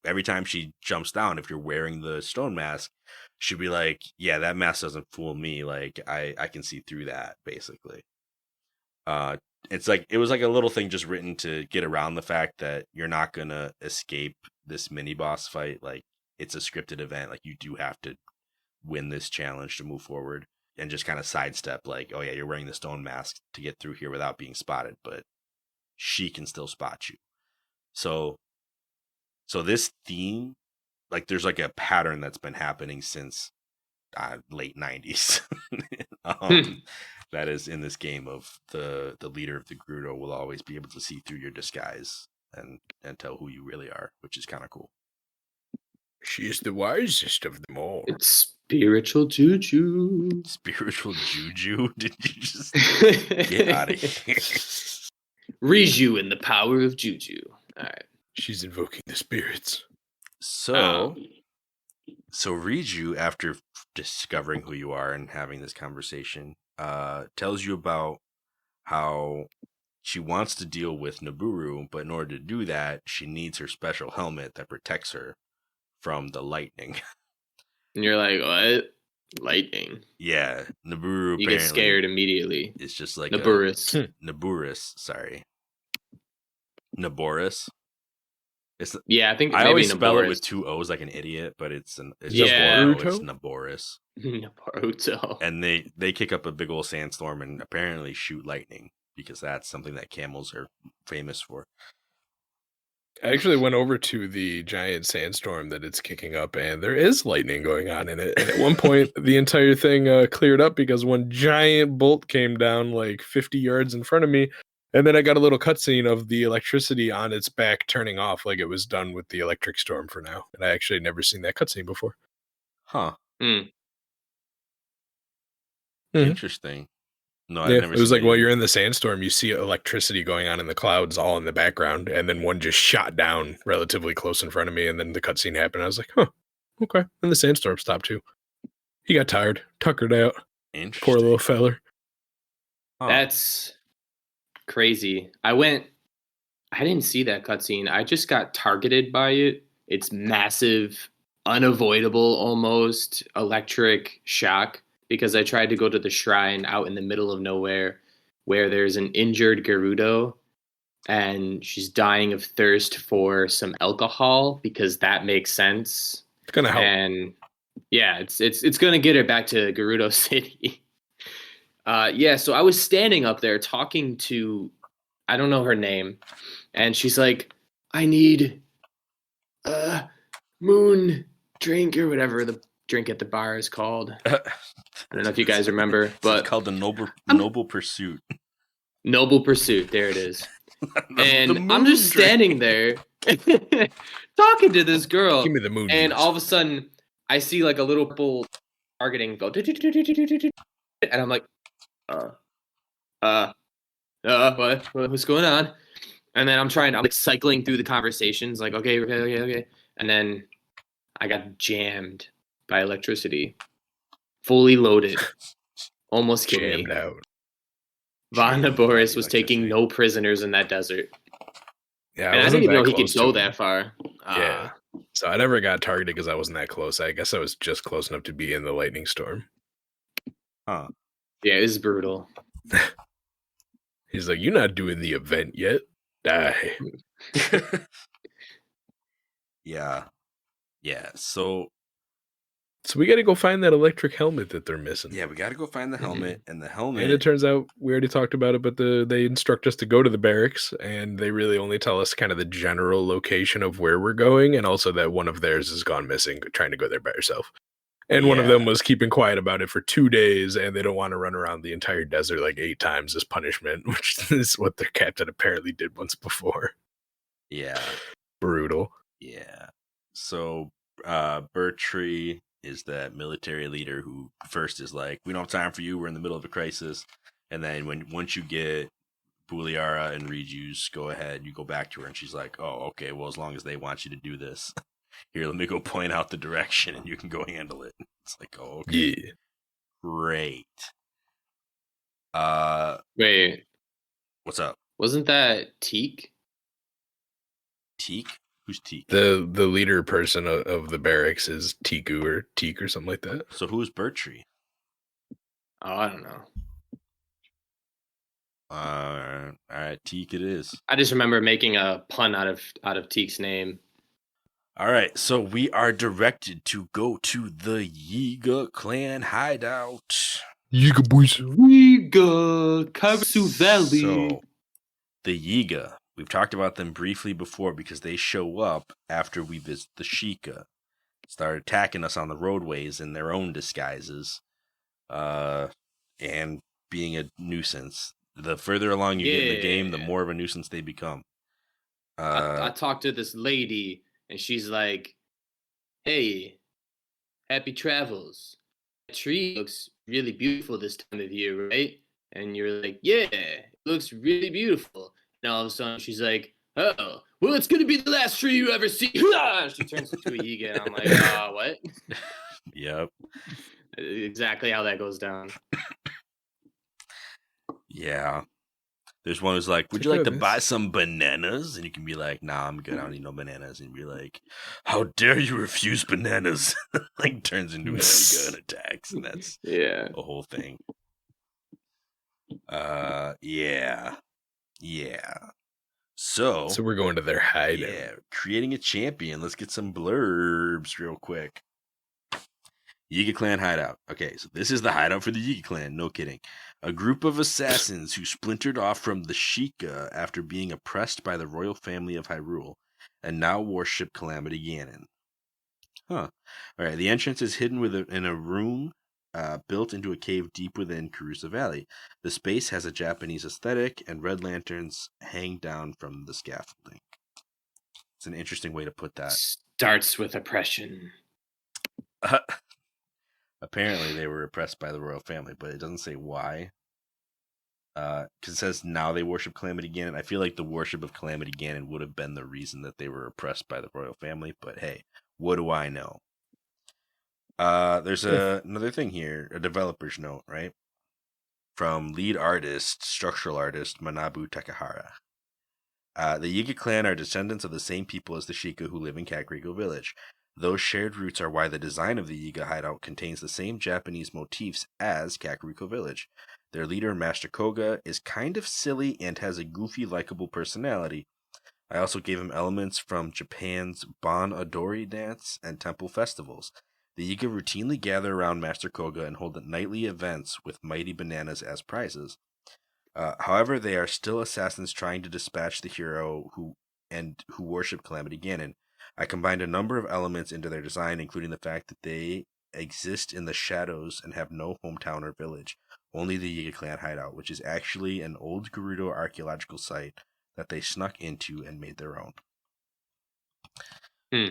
S1: every time she jumps down, if you're wearing the stone mask, she'll be like, "Yeah, that mask doesn't fool me. Like I can see through that." Basically, it's like it was like a little thing just written to get around the fact that you're not gonna escape this mini boss fight. Like it's a scripted event. Like you do have to win this challenge to move forward, and just kind of sidestep like, oh yeah, you're wearing the stone mask to get through here without being spotted, but she can still spot you. So this theme, like there's like a pattern that's been happening since late 90s. That is in this game of the leader of the Gerudo will always be able to see through your disguise and tell who you really are, which is kind of cool.
S2: She is the wisest of them all.
S3: It's spiritual juju.
S1: Spiritual juju? Did you just get out of here?
S3: Riju and the power of juju. All right.
S2: She's invoking the spirits.
S1: So Riju, after discovering who you are and having this conversation, tells you about how she wants to deal with Nibiru, but in order to do that, she needs her special helmet that protects her from the lightning.
S3: And you're like, what? Lightning.
S1: Yeah, Nibiru
S3: You get
S1: apparently
S3: scared immediately.
S1: it's just like
S3: Naburus.
S1: Naburus, sorry. Naboris. It's
S3: Yeah, I think
S1: I
S3: maybe
S1: always spell it
S3: Naborus.
S1: with 2 O's like an idiot, but it's
S3: Yeah.
S1: it's Naboris.
S3: Naruto.
S1: And they kick up a big old sandstorm and apparently shoot lightning because that's something that camels are famous for.
S2: I actually went over to the giant sandstorm that it's kicking up, and there is lightning going on in it. And at one point, the entire thing cleared up because one giant bolt came down like 50 yards in front of me. And then I got a little cutscene of the electricity on its back turning off, like it was done with the electric storm for now. And I actually had never seen that cutscene before.
S1: Huh.
S3: Mm.
S1: Interesting. No, I've
S2: Yeah,
S1: never
S2: it was
S1: seen
S2: like
S1: that
S2: while
S1: either.
S2: you're in the sandstorm, you see electricity going on in the clouds all in the background, and then one just shot down relatively close in front of me, and then the cutscene happened. I was like, huh, okay. And the sandstorm stopped too. He got tired, tuckered out.
S1: Interesting.
S2: Poor little feller.
S1: Huh.
S3: That's crazy. I didn't see that cutscene. I just got targeted by it. It's massive, unavoidable almost electric shock because I tried to go to the shrine out in the middle of nowhere where there's an injured Gerudo and she's dying of thirst for some alcohol because that makes sense.
S2: It's gonna help.
S3: And yeah, it's gonna get her back to Gerudo City. Yeah, so I was standing up there talking to, I don't know her name, and she's like, I need moon drink or whatever the drink at the bar is called. I don't know if you guys remember, but
S1: it's called the Noble Pursuit.
S3: Noble Pursuit, there it is. And
S1: The
S3: I'm just
S1: moon
S3: standing there talking to this girl,
S2: Give me the moon
S3: and
S2: juice.
S3: all of a sudden I see like a little purple targeting go, and I'm like, what's going on? And then I'm like cycling through the conversations, like, okay. And then I got jammed by electricity. Fully loaded. Almost killed me.
S2: Jammed out.
S3: Von
S1: Jammed by
S3: Naboris was taking
S1: electricity.
S3: no prisoners in that desert.
S2: Yeah,
S3: And I
S2: wasn't
S3: didn't even
S2: that
S3: know he
S2: close
S3: could
S2: to
S3: go
S2: him.
S3: that far.
S2: Yeah. So I never got targeted because I wasn't that close. I guess I was just close enough to be in the lightning storm.
S1: Huh.
S3: Yeah, it was brutal.
S2: He's like, you're not doing the event yet. Die.
S1: Yeah. So
S2: we got to go find that electric helmet that they're missing.
S1: yeah, we got to go find the helmet, and the helmet.
S2: And it turns out we already talked about it, but they instruct us to go to the barracks, and they really only tell us kind of the general location of where we're going, and also that one of theirs has gone missing, trying to go there by herself. And one of them was keeping quiet about it for 2 days, and they don't want to run around the entire desert like 8 times as punishment, which is what their captain apparently did once before.
S1: Yeah.
S2: Brutal.
S1: Yeah. So Bertree is that military leader who first is like, we don't have time for you, we're in the middle of a crisis. And then once you get Buliara and Riju's go ahead, you go back to her and she's like, oh, okay, well, as long as they want you to do this, here, let me go point out the direction and you can go handle it. It's like, oh, okay.
S2: Yeah.
S1: Great.
S3: Wait,
S1: What's up?
S3: wasn't that Teak?
S1: Teak? Who's Teak?
S2: The leader person of the barracks is Tiku or Teak or something like that.
S1: So who's Bertree?
S3: Oh, I don't know.
S1: All right, Teak it is.
S3: I just remember making a pun out of Teak's name.
S1: All right, so we are directed to go to the Yiga clan hideout.
S2: Yiga boys.
S3: Yiga, Karasu Valley.
S1: So, the Yiga, we've talked about them briefly before because they show up after we visit the Sheikah. Start attacking us on the roadways in their own disguises, and being a nuisance. The further along you get in the game, the more of a nuisance they become.
S3: I talked to this lady, and she's like, hey, happy travels. That tree looks really beautiful this time of year, right? And you're like, yeah, it looks really beautiful. And all of a sudden, she's like, oh, well, it's gonna be the last tree you ever see. She turns into a Yiga, and I'm like, what?
S1: Yep.
S3: Exactly how that goes down.
S1: Yeah. There's one who's like, would you like to buy some bananas? And you can be like, nah, I'm good. I don't need no bananas. And you'd be like, how dare you refuse bananas? Like, turns into a Yiga and attacks. And that's
S3: Yeah.
S1: a whole thing. Yeah. So
S2: we're going to their hideout.
S1: Yeah, creating a champion. Let's get some blurbs real quick. Yiga Clan hideout. Okay, so this is the hideout for the Yiga Clan. No kidding. A group of assassins who splintered off from the Sheikah after being oppressed by the royal family of Hyrule and now worship Calamity Ganon. Huh. All right, the entrance is hidden in a room built into a cave deep within Karusa Valley. The space has a Japanese aesthetic, and red lanterns hang down from the scaffolding. It's an interesting way to put that.
S3: Starts with oppression.
S1: Apparently, they were oppressed by the royal family, but it doesn't say why. Because it says now they worship Calamity Ganon. I feel like the worship of Calamity Ganon would have been the reason that they were oppressed by the royal family. But hey, what do I know? There's another thing here, a developer's note, right? From lead artist, structural artist, Manabu Takahara. The Yiga clan are descendants of the same people as the Sheikah who live in Kakariko Village. Those shared roots are why the design of the Yiga hideout contains the same Japanese motifs as Kakariko Village. Their leader, Master Koga, is kind of silly and has a goofy, likable personality. I also gave him elements from Japan's Bon Odori dance and temple festivals. The Yiga routinely gather around Master Koga and hold nightly events with mighty bananas as prizes. However, they are still assassins trying to dispatch the hero who worship Calamity Ganon. I combined a number of elements into their design, including the fact that they exist in the shadows and have no hometown or village, only the Yiga clan hideout, which is actually an old Gerudo archaeological site that they snuck into and made their own.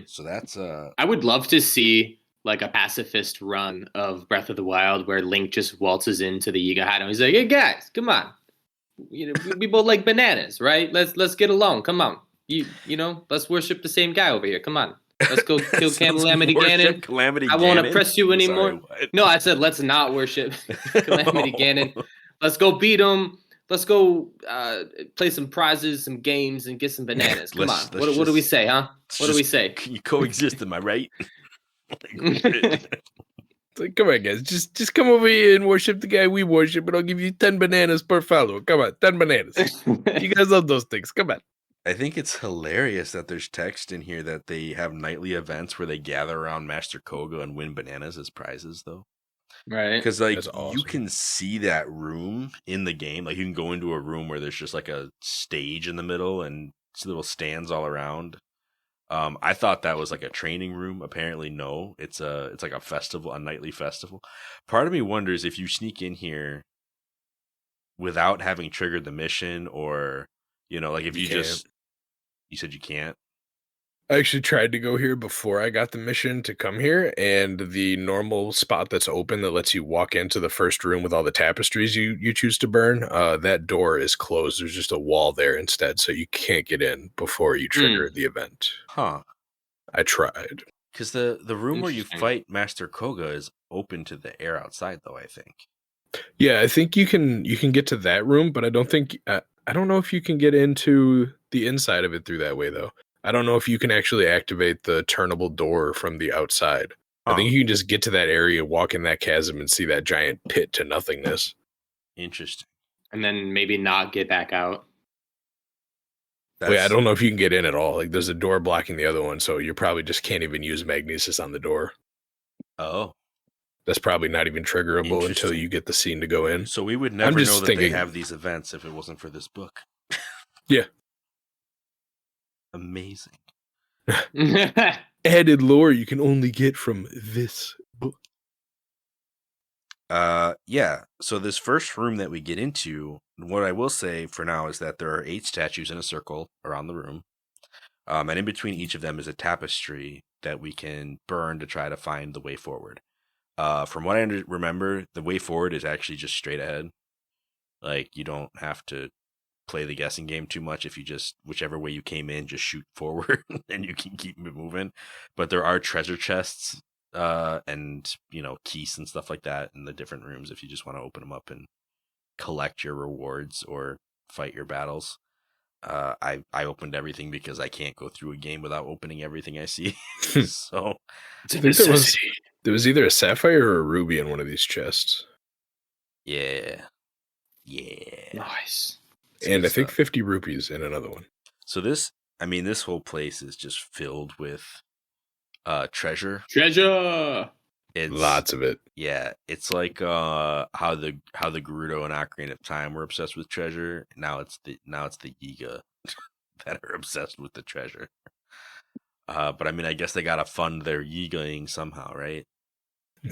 S1: So that's
S3: I would love to see like a pacifist run of Breath of the Wild where Link just waltzes into the Yiga hideout. He's like, "Hey guys, come on, we both like bananas, right? Let's get along. Come on, let's worship the same guy over here. Come on, let's go kill Calamity Ganon. I won't oppress you anymore." No, I said let's not worship Calamity Ganon. Let's go beat him. Let's go play some prizes, some games, and get some bananas. Come on. What do we say, huh? What do we say?
S1: You coexist, am I right?
S2: It's like, come on, guys. Just come over here and worship the guy we worship, and I'll give you 10 bananas per follower. Come on, 10 bananas. You guys love those things. Come on.
S1: I think it's hilarious that there's text in here that they have nightly events where they gather around Master Koga and win bananas as prizes, though.
S3: Right.
S1: Because, like,
S2: awesome.
S1: You can see that room in the game. Like, you can go into a room where there's just, like, a stage in the middle and little stands all around. I thought that was, like, a training room. Apparently, no. It's like a festival, a nightly festival. Part of me wonders if you sneak in here without having triggered the mission or, like, if you just... You said you can't?
S2: I actually tried to go here before I got the mission to come here, and the normal spot that's open that lets you walk into the first room with all the tapestries you choose to burn, that door is closed. There's just a wall there instead, so you can't get in before you trigger the event.
S1: Huh.
S2: I tried.
S1: Because the room where you fight Master Koga is open to the air outside, though, I think.
S2: Yeah, I think you can get to that room, but I don't think... I don't know if you can get into the inside of it through that way, though. I don't know if you can actually activate the turnable door from the outside. I think you can just get to that area, walk in that chasm, and see that giant pit to nothingness.
S1: Interesting.
S3: And then maybe not get back out.
S2: Wait, I don't know if you can get in at all. Like, there's a door blocking the other one, so you probably just can't even use magnesis on the door.
S1: Oh.
S2: That's probably not even triggerable until you get the scene to go in.
S1: So we would never know that they have these events if it wasn't for this book.
S2: Yeah.
S1: Amazing.
S2: Added lore you can only get from this book.
S1: Yeah. So this first room that we get into, what I will say for now is that there are 8 statues in a circle around the room. And in between each of them is a tapestry that we can burn to try to find the way forward. From what I remember, the way forward is actually just straight ahead. Like, you don't have to play the guessing game too much if you just whichever way you came in, just shoot forward and you can keep moving. But there are treasure chests and keys and stuff like that in the different rooms if you just want to open them up and collect your rewards or fight your battles. I opened everything because I can't go through a game without opening everything I see. So
S2: I think there was either a sapphire or a ruby in one of these chests.
S1: yeah.
S3: Nice.
S2: And I think 50 rupees in another one.
S1: So this whole place is just filled with treasure.
S3: It's
S2: lots of it.
S1: Yeah, it's like how the Gerudo and Ocarina of Time were obsessed with treasure. Now it's the Yiga that are obsessed with the treasure. But I guess they gotta fund their Yigaing somehow, right?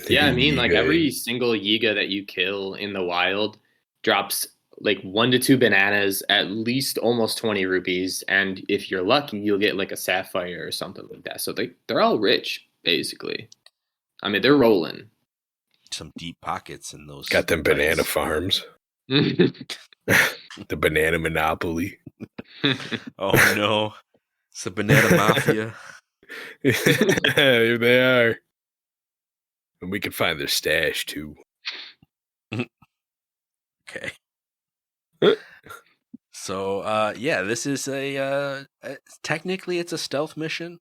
S3: Yeah, I mean, like every single Yiga that you kill in the wild drops like 1 to 2 bananas, at least almost 20 rupees, and if you're lucky, you'll get like a sapphire or something like that. So they're all rich, basically. I mean, they're rolling.
S1: Some deep pockets in those.
S2: Got them banana farms. The banana monopoly.
S1: Oh no, it's a banana mafia.
S2: Here they are. And we can find their stash too.
S1: Okay. So this is technically it's a stealth mission.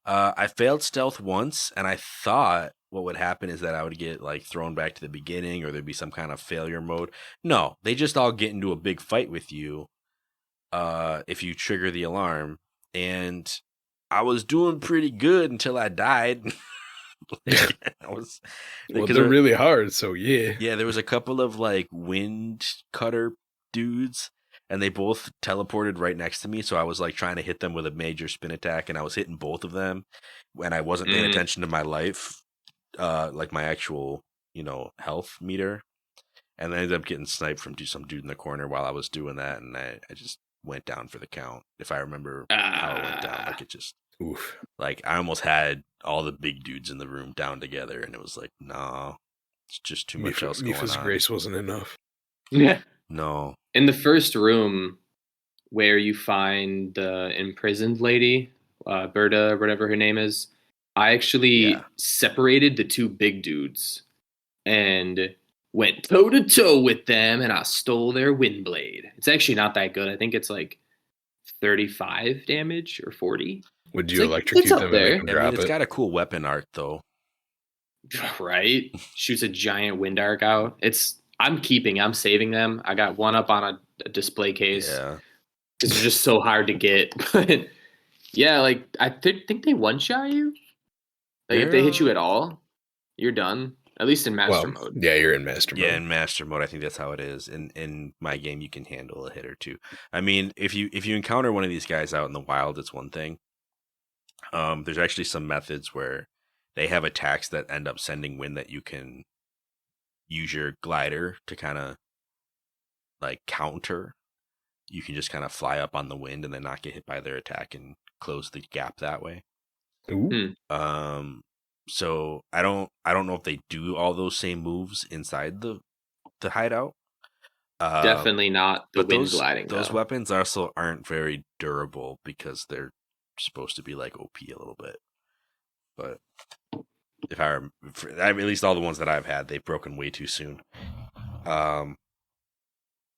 S1: I failed stealth once, and I thought what would happen is that I would get like thrown back to the beginning, or there'd be some kind of failure mode. No, they just all get into a big fight with you if you trigger the alarm. And I was doing pretty good until I died.
S2: They're really hard, so yeah.
S1: Yeah, there was a couple of like wind cutter dudes, and they both teleported right next to me, so I was like trying to hit them with a major spin attack, and I was hitting both of them when I wasn't paying attention to my life, like my actual, health meter, and I ended up getting sniped from some dude in the corner while I was doing that, and I just went down for the count, if I remember how it went down. Like it just,
S2: oof.
S1: Like I almost had all the big dudes in the room down together, and it was like, no, it's just too much else going on.
S2: Grace wasn't enough.
S3: Yeah.
S1: No.
S3: In the first room where you find the imprisoned lady, Berta, whatever her name is, I actually separated the 2 big dudes and went toe to toe with them, and I stole their wind blade. It's actually not that good. I think it's like 35 damage or 40.
S2: Would you electrocute them
S3: there?
S2: And drop
S1: it's got a cool weapon art though.
S3: Right? Shoots a giant wind arc out. I'm saving them. I got one up on a display case.
S1: Yeah.
S3: It's just so hard to get. But yeah, like I think they one-shot you. Like if they hit you at all, you're done. At least in master mode.
S2: Yeah, you're in master mode.
S1: Yeah, in master mode, I think that's how it is. In my game, you can handle a hit or two. I mean, if you encounter one of these guys out in the wild, it's one thing. There's actually some methods where they have attacks that end up sending wind that you can use your glider to kind of like counter. You can just kind of fly up on the wind and then not get hit by their attack and close the gap that way.
S2: Ooh.
S1: So I don't know if they do all those same moves inside the hideout.
S3: Definitely not the wind gliding.
S1: Those weapons also aren't very durable because they're supposed to be like OP a little bit. But at least all the ones that I've had, they've broken way too soon. But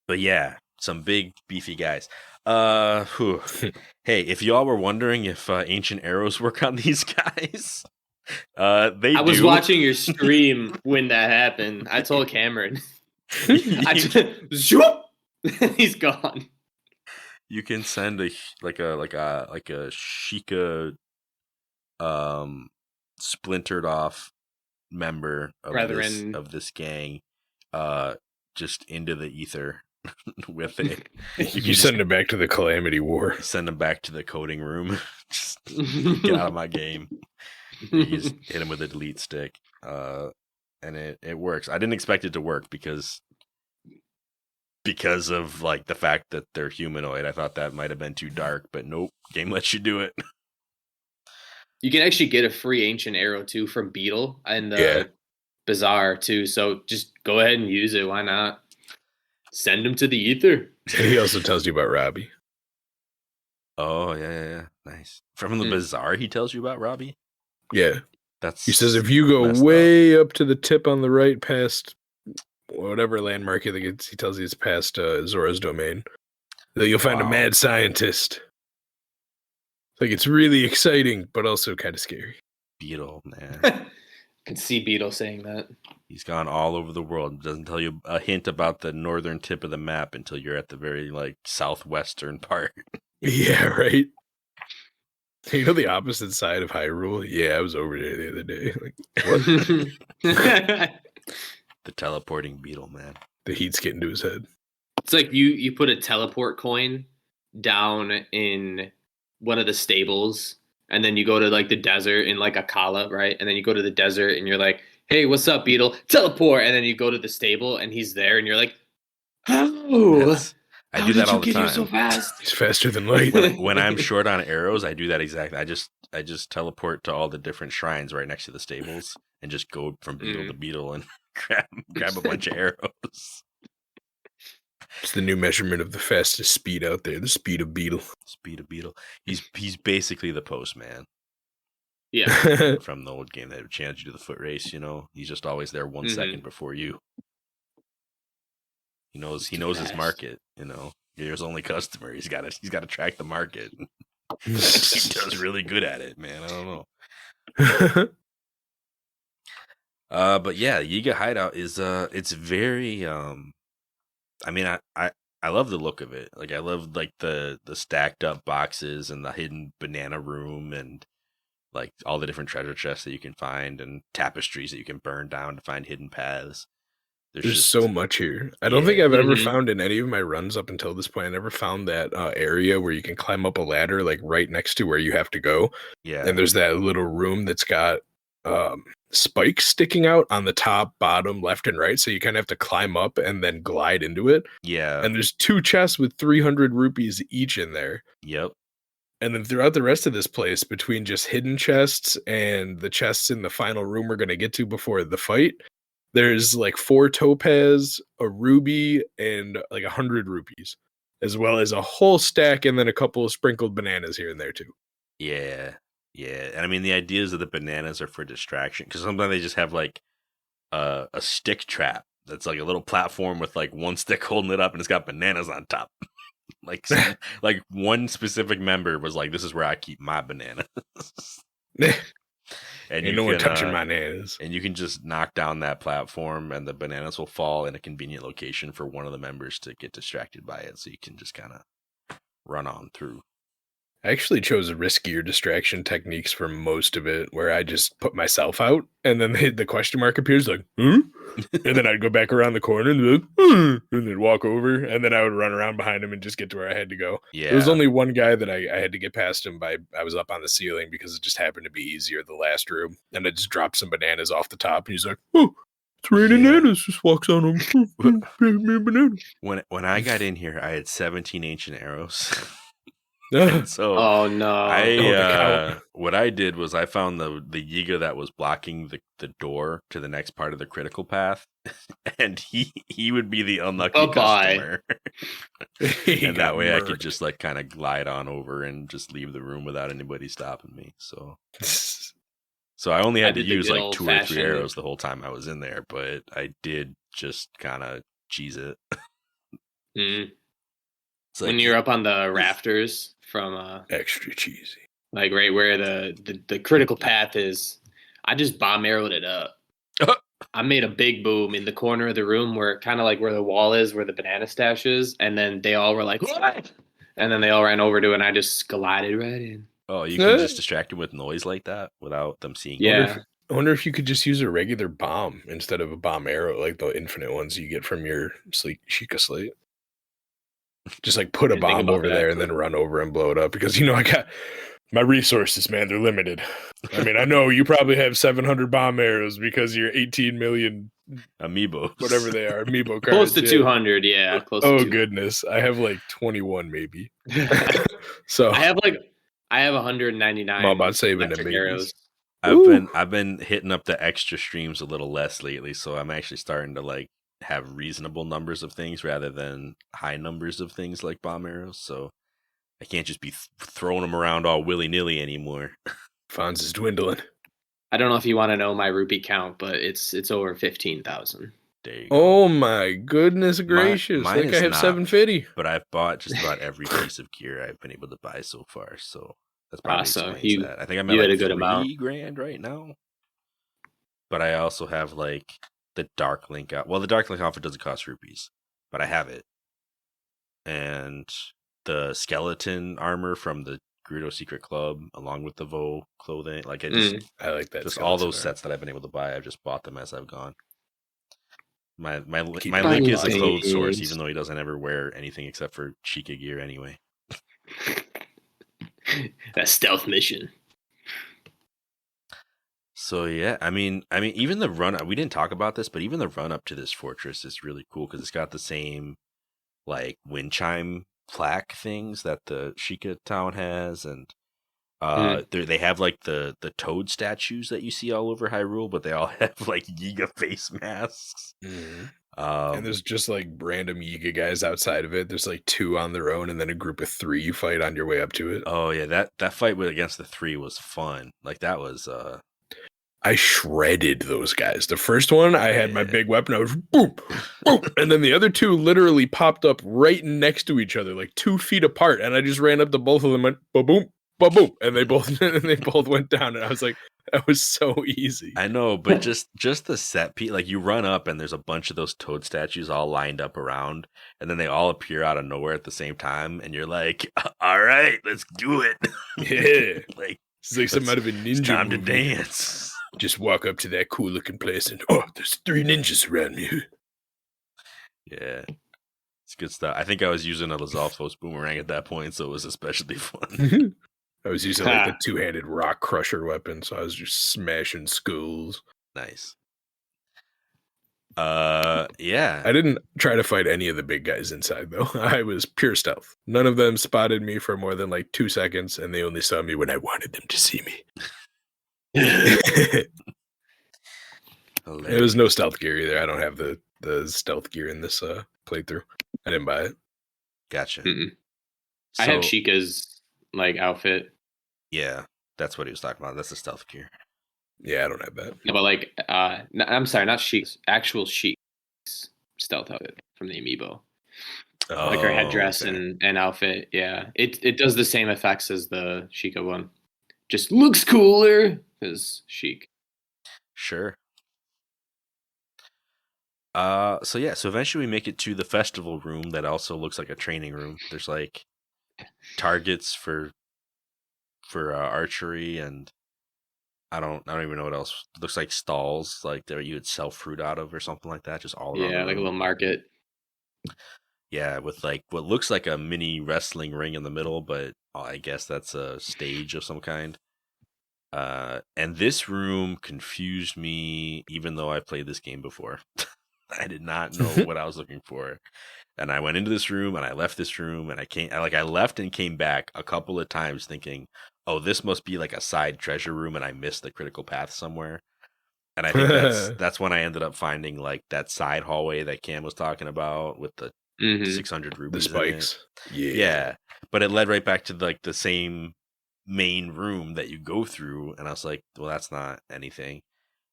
S1: yeah, some big beefy guys. Hey, if y'all were wondering if ancient arrows work on these guys, I
S3: was watching your stream when that happened. I told Cameron, he's gone.
S1: You can send a Sheikah splintered off member of this gang just into the ether with it.
S2: You send him back to the Calamity War.
S1: Send him back to the coding room. Just get out of my game. You just hit him with a delete stick. And it works. I didn't expect it to work because of like the fact that they're humanoid. I thought that might have been too dark, but nope, game lets you do it.
S3: You can actually get a free ancient arrow too from Beetle and the Bazaar too. So just go ahead and use it. Why not? Send them to the ether.
S2: And he also tells you about Robbie.
S1: Oh, yeah. Nice. From the bazaar, he tells you about Robbie?
S2: Yeah. He says
S1: That's
S2: if you go
S1: messed
S2: way up to the tip on the right past whatever landmark he tells you it's past Zora's domain, that you'll find a
S1: Wow.
S2: mad scientist. Like, it's really exciting, but also kind of scary.
S1: Beetle, man.
S3: I can see Beetle saying that.
S1: He's gone all over the world. Doesn't tell you a hint about the northern tip of the map until you're at the very, like, southwestern part.
S2: Yeah, right? You know the opposite side of Hyrule? Yeah, I was over there the other day. Like, what?
S1: The teleporting beetle, man.
S2: The heat's getting to his head.
S3: It's like you put a teleport coin down in one of the stables, and then you go to like the desert in like Akala, right? And then you go to the desert and you're like, hey, what's up, Beetle? Teleport! And then you go to the stable and he's there and you're like, how?
S1: I do that all the
S3: How did you get here
S1: time.
S3: so fast?
S2: He's faster than light.
S1: When I'm short on arrows, I do that exactly. I just teleport to all the different shrines right next to the stables and just go from beetle to beetle and grab a bunch of arrows.
S2: It's the new measurement of the fastest speed out there, the speed of beetle.
S1: Speed of beetle. He's basically the postman.
S3: Yeah.
S1: From the old game that would challenge you to the foot race, you know. He's just always there 1 second before you. He knows his market, you know. You're his only customer. He's gotta track the market. He does really good at it, man. I don't know. But yeah, Yiga Hideout is it's very I mean I love the look of it. Like I love like the stacked up boxes and the hidden banana room and like all the different treasure chests that you can find and tapestries that you can burn down to find hidden paths.
S2: There's so much here. I don't think I've ever found in any of my runs up until this point. I never found that area where you can climb up a ladder, like right next to where you have to go.
S1: Yeah.
S2: And there's that little room that's got spikes sticking out on the top, bottom, left, and right. So you kind of have to climb up and then glide into it.
S1: Yeah.
S2: And there's 2 chests with 300 rupees each in there.
S1: Yep.
S2: And then throughout the rest of this place, between just hidden chests and the chests in the final room we're going to get to before the fight, there's like 4 topaz, a ruby, and like 100 rupees, as well as a whole stack and then a couple of sprinkled bananas here and there too.
S1: Yeah. And I mean, the idea is that the bananas are for distraction because sometimes they just have like a stick trap that's like a little platform with like one stick holding it up and it's got bananas on top. Like one specific member was like, "This is where I keep my bananas." And
S2: no one touching my bananas.
S1: And you can just knock down that platform and the bananas will fall in a convenient location for one of the members to get distracted by it. So you can just kind of run on through.
S2: I actually chose riskier distraction techniques for most of it, where I just put myself out and then the question mark appears like, and then I'd go back around the corner and like, and then walk over and then I would run around behind him and just get to where I had to go.
S1: Yeah.
S2: There was only one guy that I had to get past him by, I was up on the ceiling because it just happened to be easier the last room. And I just dropped some bananas off the top and he's like, oh, it's raining bananas. Just walks on them. Banana.
S1: When I got in here, I had 17 ancient arrows.
S3: So oh no!
S1: What I did was I found the Yiga that was blocking the door to the next part of the critical path, and he would be the unlucky customer. And that way I could just like kind of glide on over and just leave the room without anybody stopping me. So I only had to use like 2 or 3 arrows the whole time I was in there, but I did just kind of cheese it.
S3: Like, when you're up on the rafters from
S2: extra cheesy,
S3: like right where the critical path is, I just bomb arrowed it up. I made a big boom in the corner of the room where kind of like where the wall is, where the banana stash is, and then they all were like, what? And then they all ran over to it and I just glided right in.
S1: Oh, you can just distract them with noise like that without them seeing.
S3: Yeah.
S2: I wonder if you could just use a regular bomb instead of a bomb arrow, like the infinite ones you get from your Sheikah Slate. Just like put a bomb over there and then run over and blow it up because, I got my resources, man. They're limited. I mean, I know you probably have 700 bomb arrows because you're 18 million
S1: amiibo,
S2: whatever they are, amiibo cards.
S3: Close to 200, yeah. Close to 200.
S2: Goodness, I have like 21 maybe. So
S3: I have 199.
S2: I'm about saving the arrows.
S1: I've been hitting up the extra streams a little less lately, so I'm actually starting to like have reasonable numbers of things rather than high numbers of things like bomb arrows. So I can't just be throwing them around all willy-nilly anymore.
S2: Fonz is dwindling.
S3: I don't know if you want to know my rupee count, but it's over 15,000.
S1: There you go.
S2: Oh my goodness gracious!
S1: mine
S2: I think I
S1: is
S2: have
S1: not,
S2: 750.
S1: But I've bought just about every piece of gear I've been able to buy so far. So that's probably explains that. I think I'm at like $3,000 right now. But I also have like the Dark Link out. Well, the Dark Link outfit doesn't cost rupees, but I have it. And the skeleton armor from the Gerudo Secret Club, along with the Vo clothing. Like I
S2: like that.
S1: Just all those sets that I've been able to buy, I've just bought them as I've gone. My Link is a clothes source, even though he doesn't ever wear anything except for Chica gear anyway.
S3: That stealth mission.
S1: So yeah, I mean, even the run. We didn't talk about this, but even the run up to this fortress is really cool because it's got the same like wind chime plaque things that the Chica town has, and they have like the toad statues that you see all over Hyrule, but they all have like Yiga face masks.
S2: And there's just like random Yiga guys outside of it. There's like 2 on their own, and then a group of 3 you fight on your way up to it.
S1: Oh yeah, that fight against the 3 was fun. Like that was
S2: I shredded those guys. The first one, I had my big weapon. I was boom, boom, and then the other 2 literally popped up right next to each other, like 2 feet apart. And I just ran up to both of them, and went ba-boom, ba-boom, and they both went down. And I was like, that was so easy.
S1: I know, but just the set piece, like you run up and there's a bunch of those toad statues all lined up around, and then they all appear out of nowhere at the same time, and you're like, all right, let's do it.
S2: Yeah,
S1: like
S2: it's like some out of a ninja
S1: time
S2: movie.
S1: To dance.
S2: Just walk up to that cool looking place and there's 3 ninjas around me.
S1: Yeah, it's good stuff. I think I was using a Lizalfos boomerang at that point, so it was especially fun.
S2: I was using like the 2-handed rock crusher weapon, so I was just smashing skulls.
S1: Nice. Yeah.
S2: I didn't try to fight any of the big guys inside though. I was pure stealth. None of them spotted me for more than like 2 seconds, and they only saw me when I wanted them to see me. It was no stealth gear either. I don't have the stealth gear in this playthrough. I didn't buy it.
S1: Gotcha.
S3: I have Chica's like outfit.
S1: Yeah, that's what he was talking about. That's the stealth gear.
S2: Yeah, I don't have that.
S3: No, but like, I'm sorry, not Sheik's, actual Sheik's stealth outfit from the amiibo. Like her headdress and outfit. Yeah, it does the same effects as the Sheikah one. Just looks cooler as Sheik.
S1: Sure. So eventually we make it to the festival room that also looks like a training room. There's like targets for archery, and I don't even know what else. It looks like stalls like that you would sell fruit out of or something like that, just all around.
S3: Yeah, like a little market.
S1: Yeah, with like what looks like a mini wrestling ring in the middle, but I guess that's a stage of some kind. And this room confused me, even though I played this game before. I did not know what I was looking for. And I went into this room and I left this room and I left and came back a couple of times thinking, oh, this must be like a side treasure room and I missed the critical path somewhere. And I think that's when I ended up finding like that side hallway that Cam was talking about with the 600 rupees.
S2: The spikes.
S1: Yeah. But it led right back to like the same main room that you go through. And I was like, well, that's not anything.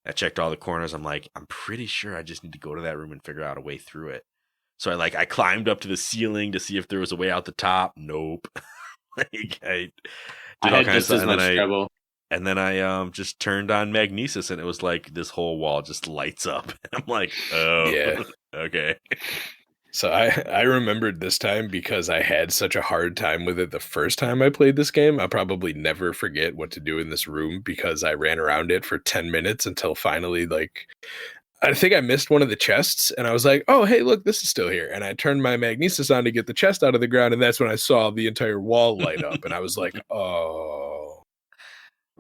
S1: I checked all the corners. I'm like, I'm pretty sure I just need to go to that room and figure out a way through it. So I climbed up to the ceiling to see if there was a way out the top. Nope. I did all kinds of stuff. And then I just turned on Magnesis and it was like this whole wall just lights up. And I'm like, oh, yeah, okay.
S2: So I remembered this time because I had such a hard time with it the first time I played this game. I'll probably never forget what to do in this room because I ran around it for 10 minutes until finally, like, I think I missed one of the chests and I was like, oh, hey, look, this is still here. And I turned my Magnesis on to get the chest out of the ground. And that's when I saw the entire wall light up. And I was like, oh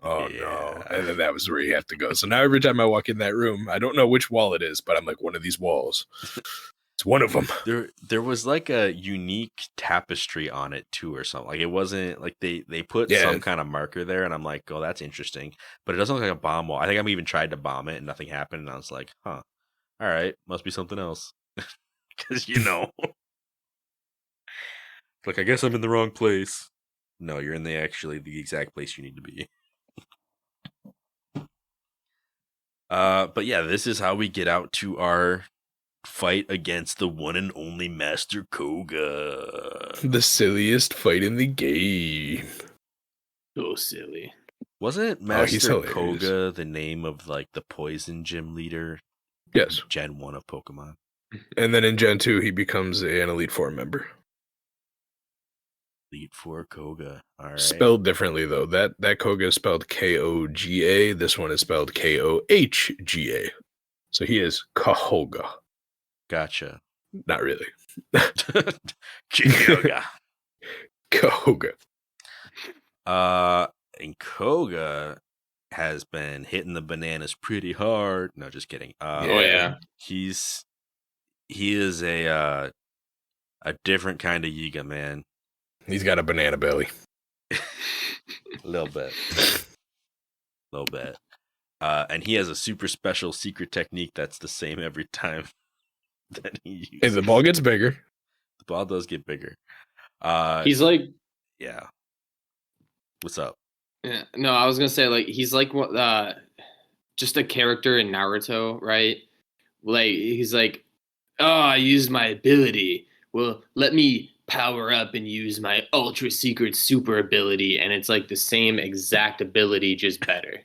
S2: no. And then that was where you have to go. So now every time I walk in that room, I don't know which wall it is, but I'm like, one of these walls. It's one of them.
S1: There was like a unique tapestry on it too, or something. Like it wasn't like they put some kind of marker there, and I'm like, oh, that's interesting. But it doesn't look like a bomb wall. I think I even tried to bomb it, and nothing happened. And I was like, huh, all all right, must be something else. Because, like, I guess I'm in the wrong place. No, you're in the exact place you need to be. But yeah, this is how we get out to our fight against the one and only Master Koga.
S2: The silliest fight in the game.
S3: So silly.
S1: Wasn't
S2: he's
S1: Master
S2: hilarious.
S1: Koga the name of like the poison gym leader?
S2: Yes.
S1: Gen 1 of Pokemon.
S2: And then in Gen 2, he becomes an Elite Four member.
S1: Elite Four Koga. All right.
S2: Spelled differently, though. That Koga is spelled Koga. This one is spelled Kohga. So he is Koga.
S1: Gotcha.
S2: Not really.
S1: Koga.
S2: Koga.
S1: And Koga has been hitting the bananas pretty hard. No, just kidding.
S3: Oh yeah.
S1: He is a different kind of Yiga, man.
S2: He's got a banana belly.
S1: A little bit. And he has a super special secret technique that's the same every time that he uses.
S2: And the ball gets bigger.
S1: The ball does get bigger.
S3: He's like,
S1: yeah. What's up?
S3: yeah, no, I was gonna say like he's like just a character in Naruto, right? Like he's like, oh, I used my ability. Well, let me power up and use my ultra secret super ability, and it's like the same exact ability, just better.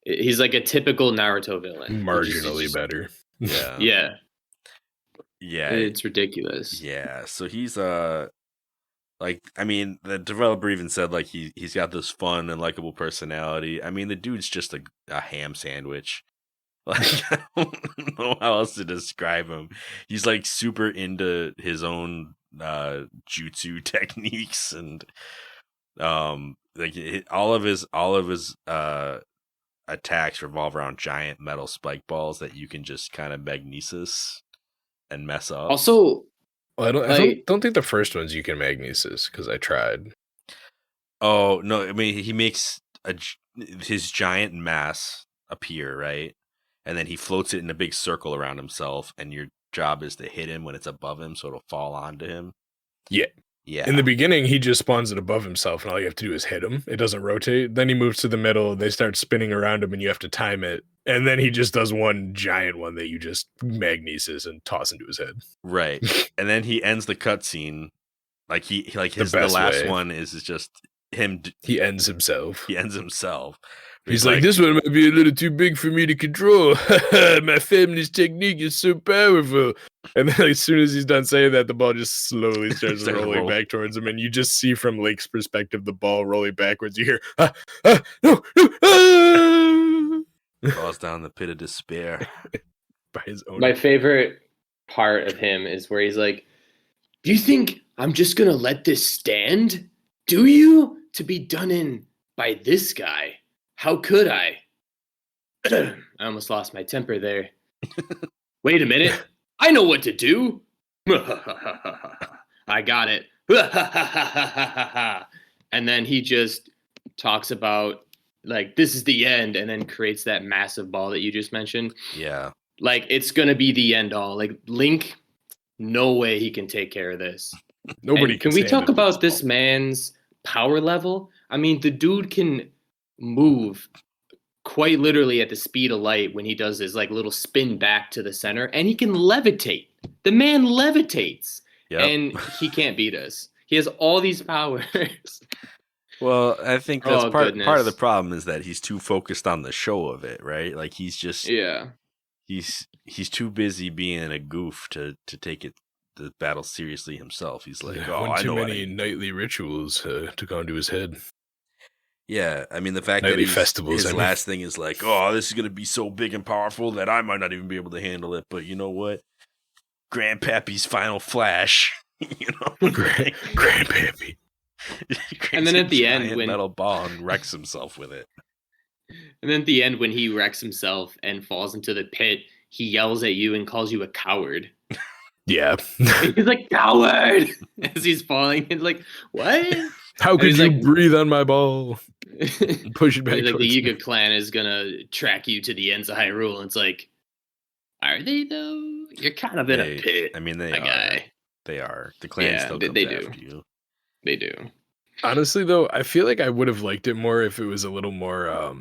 S3: He's like a typical Naruto villain.
S2: Marginally better.
S1: Yeah.
S3: Yeah.
S1: Yeah.
S3: It's ridiculous.
S1: Yeah. So he's like, I mean, the developer even said like he's got this fun and likable personality. I mean, the dude's just a ham sandwich. Like, I don't know how else to describe him. He's like super into his own jutsu techniques, and like all of his attacks revolve around giant metal spike balls that you can just kind of magnesis and mess up.
S3: Also,
S2: well, I don't think the first ones you can magnesis, because I tried.
S1: Oh no! I mean, he makes his giant mass appear, right? And then he floats it in a big circle around himself, and your job is to hit him when it's above him, so it'll fall onto him.
S2: Yeah.
S1: Yeah.
S2: In the beginning, he just spawns it above himself, and all you have to do is hit him. It doesn't rotate. Then he moves to the middle. They start spinning around him, and you have to time it. And then he just does one giant one that you just magnesis and toss into his head.
S1: Right. And then he ends the cutscene like the last one is just him.
S2: He ends himself.
S1: He's
S2: like, this one might be a little too big for me to control. My family's technique is so powerful. And then as soon as he's done saying that, the ball just slowly starts rolling back towards him. And you just see from Lake's perspective the ball rolling backwards. You hear, no,
S1: falls down the pit of despair.
S2: By his own.
S3: My favorite part of him is where he's like, do you think I'm just going to let this stand? Do you? To be done in by this guy? How could I? I almost lost my temper there. Wait a minute. I know what to do. I got it. And then he just talks about, like, this is the end, and then creates that massive ball that you just mentioned.
S1: Yeah.
S3: Like, it's going to be the end all. Like, Link, no way he can take care of this.
S2: Nobody
S3: can we talk about this man's power level? I mean, the dude can move quite literally at the speed of light when he does his like little spin back to the center, and he can levitate. The man levitates. Yep. And he can't beat us. He has all these powers.
S1: Well, I think that's part of the problem is that he's too focused on the show of it, right? Like he's just he's too busy being a goof to take the battle seriously himself. He's like, I know
S2: many nightly rituals took onto his head.
S1: Yeah, I mean the fact
S2: nightly
S1: that his last thing is like, this is gonna be so big and powerful that I might not even be able to handle it. But you know what, Grandpappy's final flash,
S2: Grandpappy.
S3: And then at the end, when
S1: metal ball and wrecks himself with it.
S3: And then at the end, when he wrecks himself and falls into the pit, he yells at you and calls you a coward.
S2: Yeah,
S3: he's like, coward, as he's falling. And like, what?
S2: How could you breathe on my ball? Push it back.
S3: Like the Yiga clan is gonna track you to the ends of Hyrule. And it's like, Are they though? You're kind of in a pit.
S1: I mean, they
S3: my
S1: are.
S3: guy.
S1: They are. The clan still comes
S3: they do.
S1: after you.
S3: They do.
S2: Honestly, though, I feel like I would have liked it more if it was a little more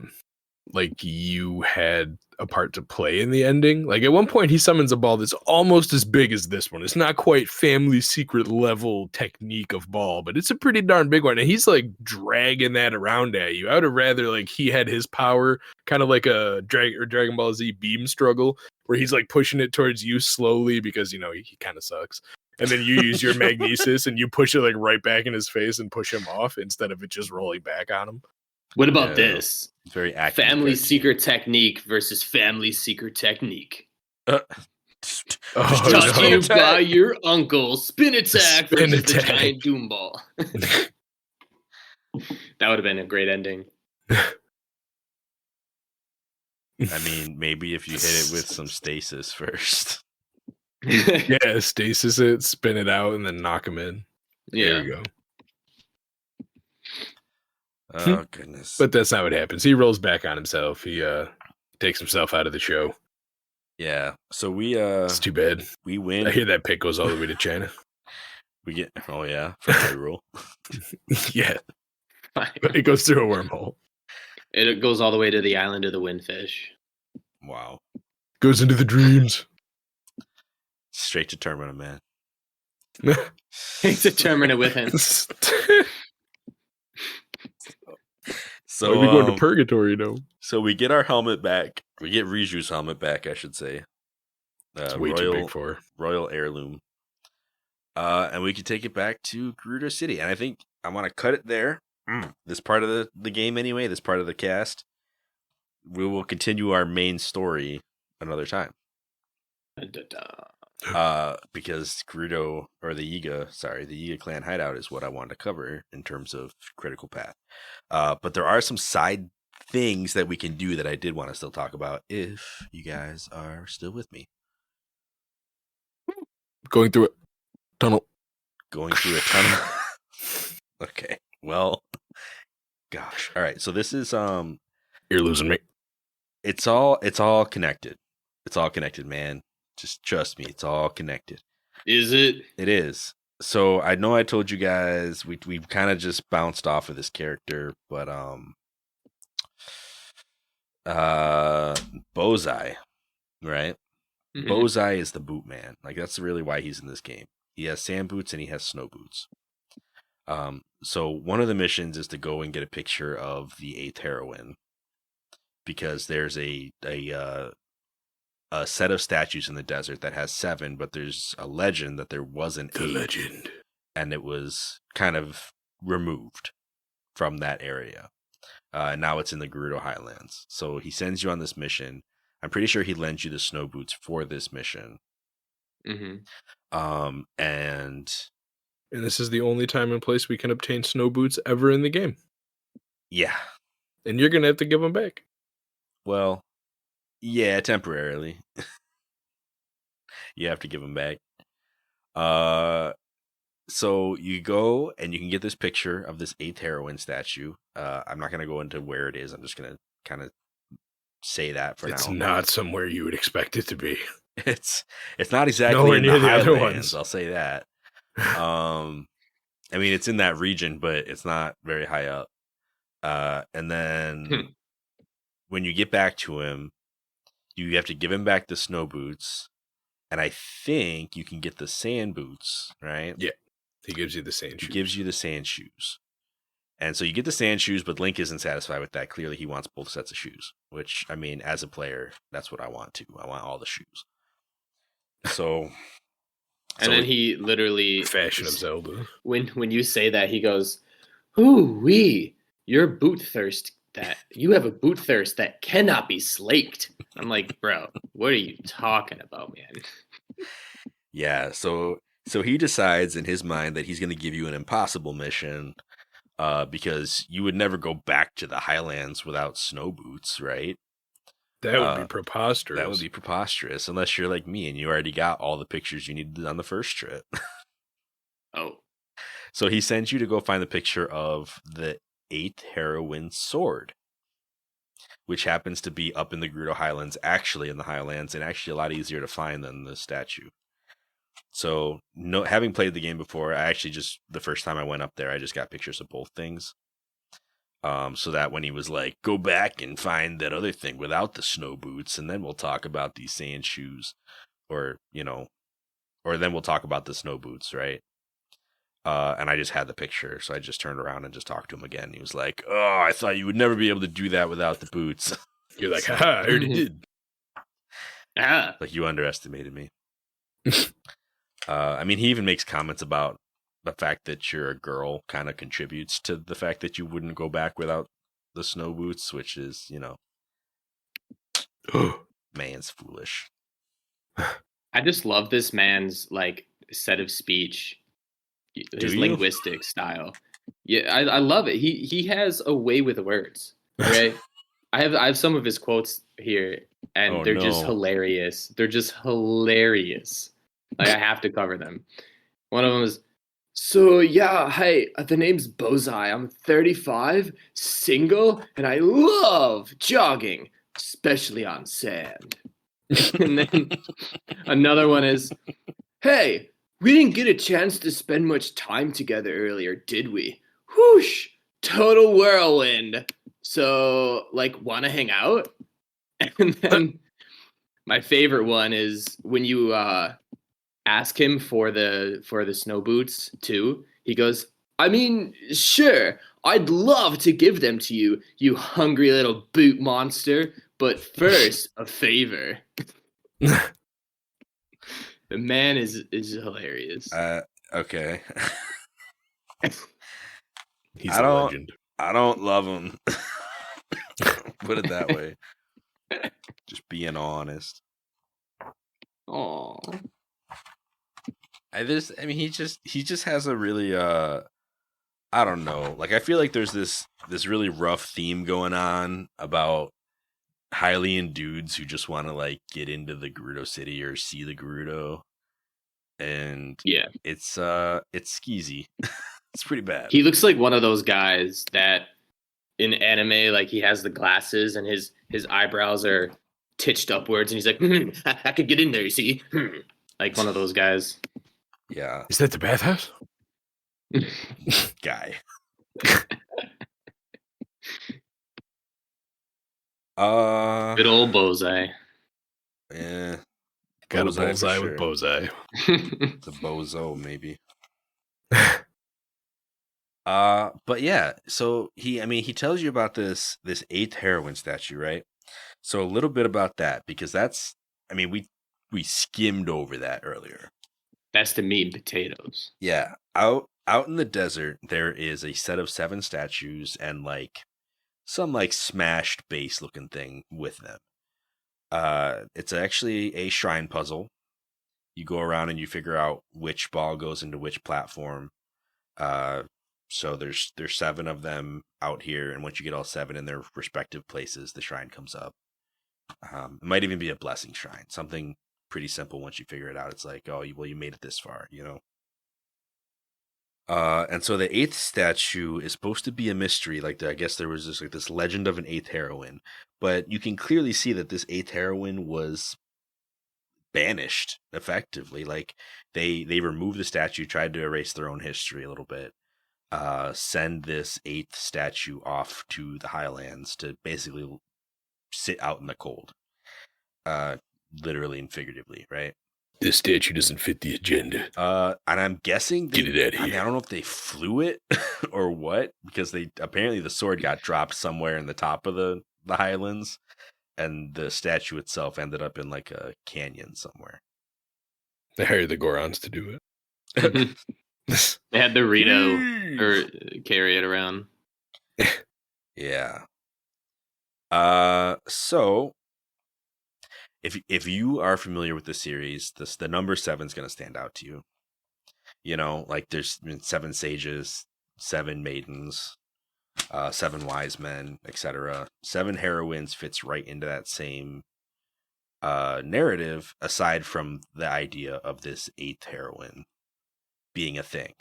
S2: like you had a part to play in the ending. Like at one point he summons a ball that's almost as big as this one. It's not quite family secret level technique of ball, but it's a pretty darn big one. And he's like dragging that around at you. I would have rather like he had his power kind of like a Dragon Ball Z beam struggle where he's like pushing it towards you slowly because you know he kind of sucks. And then you use your magnesis and you push it like right back in his face and push him off instead of it just rolling back on him.
S3: What about this?
S1: It's very active.
S3: Family secret technique versus family secret technique. Taught to you by your uncle. Spin attack versus the giant doom ball. That would have been a great ending.
S1: I mean, maybe if you hit it with some stasis first.
S2: Yeah, stasis it, spin it out, and then knock him in.
S3: Yeah.
S2: There you go.
S1: Oh, goodness.
S2: But that's not what happens. He rolls back on himself. He takes himself out of the show.
S1: Yeah. So we
S2: it's too bad.
S1: We win.
S2: I hear that pick goes all the way to China.
S1: We get for Hyrule.
S2: Yeah. It goes through a wormhole.
S3: It goes all the way to the island of the Windfish.
S1: Wow.
S2: Goes into the dreams.
S1: Straight to Termina, man.
S3: It's a Termina with him.
S2: So we go to purgatory, though.
S1: So we get our helmet back. We get Riju's helmet back, I should say.
S2: It's way too big for her.
S1: Royal heirloom. And we can take it back to Gerudo City. And I think I want to cut it there. This part of the game anyway, this part of the cast. We will continue our main story another time. Because Gerudo, or the Yiga clan hideout is what I wanted to cover in terms of critical path. But there are some side things that we can do that I did want to still talk about if you guys are still with me.
S2: Going through a tunnel.
S1: Going through a tunnel. Okay. Well, gosh. All right. So this is
S2: You're losing me.
S1: It's all connected. It's all connected, man. Just trust me, it's all connected.
S3: Is it?
S1: It is. So I know I told you guys we kind of just bounced off of this character, but Bozai, right? Mm-hmm. Bozai is the boot man. Like that's really why he's in this game. He has sand boots and he has snow boots. So one of the missions is to go and get a picture of the 8th heroine, because there's a set of statues in the desert that has 7, but there's a legend that there wasn't 8.
S2: Legend.
S1: And it was kind of removed from that area. Now it's in the Gerudo Highlands. So he sends you on this mission. I'm pretty sure he lends you the snow boots for this mission.
S3: Mm-hmm.
S1: And
S2: this is the only time and place we can obtain snow boots ever in the game.
S1: Yeah.
S2: And you're going to have to give them back.
S1: Well, yeah, temporarily. You have to give them back. So you go and you can get this picture of this 8th heroine statue. I'm not going to go into where it is. I'm just going to kind of say that for now.
S2: It's not somewhere you would expect it to be.
S1: It's not exactly
S2: nowhere
S1: in
S2: near
S1: the
S2: other
S1: Highlands,
S2: ones.
S1: I'll say that. I mean, it's in that region, but it's not very high up. And then when you get back to him, you have to give him back the snow boots. And I think you can get the sand boots, right?
S2: Yeah. He gives you the sand shoes.
S1: He gives you the sand shoes. And so you get the sand shoes, but Link isn't satisfied with that. Clearly, he wants both sets of shoes, which, I mean, as a player, that's what I want too. I want all the shoes. So...
S3: And then he literally...
S2: Fashion of Zelda.
S3: When you say that, he goes, "Ooh-wee, your boot thirst you have a boot thirst that cannot be slaked." I'm like, bro, what are you talking about, man?
S1: Yeah, so he decides in his mind that he's going to give you an impossible mission, because you would never go back to the Highlands without snow boots, right?
S2: That would be preposterous.
S1: That would be preposterous, unless you're like me and you already got all the pictures you needed on the first trip.
S3: Oh.
S1: So he sends you to go find the picture of the 8th heroine sword, which happens to be up in the Gerudo Highlands, actually in the Highlands, and actually a lot easier to find than the statue. So, having played the game before, I actually the first time I went up there, I just got pictures of both things. So that when he was like, go back and find that other thing without the snow boots, and then we'll talk about these sand shoes, or then we'll talk about the snow boots, right? And I just had the picture, so I just turned around and just talked to him again. He was like, oh, I thought you would never be able to do that without the boots.
S2: You're like, haha, I already did.
S1: Like, you underestimated me. I mean, he even makes comments about the fact that you're a girl kind of contributes to the fact that you wouldn't go back without the snow boots, which is, man's foolish.
S3: I just love this man's like set of speech, his linguistic style. Yeah, I love it. He has a way with words. Okay, I have some of his quotes here, and they're just hilarious. They're just hilarious. Like, I have to cover them. One of them is, so yeah, hey, the name's Bozai. I'm 35, single, and I love jogging, especially on sand. And then another one is, hey, we didn't get a chance to spend much time together earlier, did we? Whoosh, total whirlwind. So, like, want to hang out? And then my favorite one is when you ask him for the snow boots too. He goes, I mean, sure, I'd love to give them to you, you hungry little boot monster. But first, a favor. The man is hilarious.
S1: Okay.
S2: He's a legend.
S1: I don't love him. Put it that way. Just being honest.
S3: Aww.
S1: He just has a really I don't know. Like, I feel like there's this really rough theme going on about Hylian dudes who just want to like get into the Gerudo city or see the Gerudo, and
S3: yeah,
S1: it's skeezy. It's pretty bad.
S3: He looks like one of those guys that in anime, like, he has the glasses and his eyebrows are titched upwards, and he's like, I could get in there, you see? Like one of those guys.
S1: Yeah.
S2: Is that the bathhouse?
S1: Guy.
S3: Good old Bozai.
S1: Yeah.
S2: Got a bullseye with Bozai.
S1: It's a bozo, maybe. But yeah, so he tells you about this 8th heroine statue, right? So a little bit about that, because we skimmed over that earlier.
S3: That's the meat and potatoes.
S1: Yeah. Out in the desert, there is a set of 7 statues and like some like smashed base looking thing with them. It's actually a shrine puzzle. You go around and you figure out which ball goes into which platform. So there's 7 of them out here, and once you get all 7 in their respective places, the shrine comes up. It might even be a blessing shrine, something pretty simple. Once you figure it out, it's like, oh, well, you made it this far, And so the 8th statue is supposed to be a mystery. Like, I guess there was this legend of an 8th heroine, but you can clearly see that this 8th heroine was banished effectively. Like, they removed the statue, tried to erase their own history a little bit, send this 8th statue off to the Highlands to basically sit out in the cold, literally and figuratively, right?
S2: This statue doesn't fit the agenda.
S1: And I'm guessing
S2: get it out of here.
S1: I don't know if they flew it or what, because apparently the sword got dropped somewhere in the top of the Highlands, and the statue itself ended up in like a canyon somewhere.
S2: They hired the Gorons to do it.
S3: They had the Rito or carry it around.
S1: Yeah. So if you are familiar with the series, the number 7 is going to stand out to you. Like, there's 7 sages, 7 maidens, 7 wise men, etc. 7 heroines fits right into that same narrative, aside from the idea of this 8th heroine being a thing.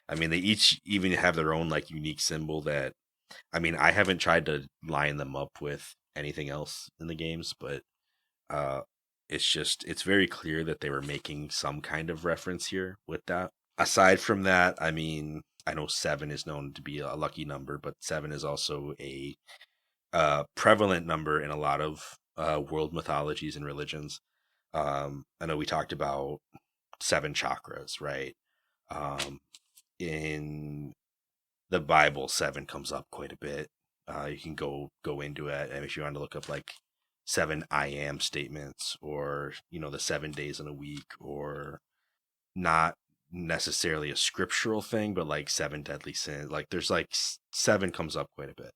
S1: They each even have their own like unique symbol that, I haven't tried to line them up with anything else in the games, but it's very clear that they were making some kind of reference here with that. Aside from that, I mean, I know 7 is known to be a lucky number, but 7 is also a prevalent number in a lot of world mythologies and religions. I know we talked about 7 chakras, right? In the Bible, 7 comes up quite a bit. You can go into it, and if you want to look up like 7 I am statements, or the 7 days in a week, or not necessarily a scriptural thing, but like 7 deadly sins. Like there's like 7 comes up quite a bit.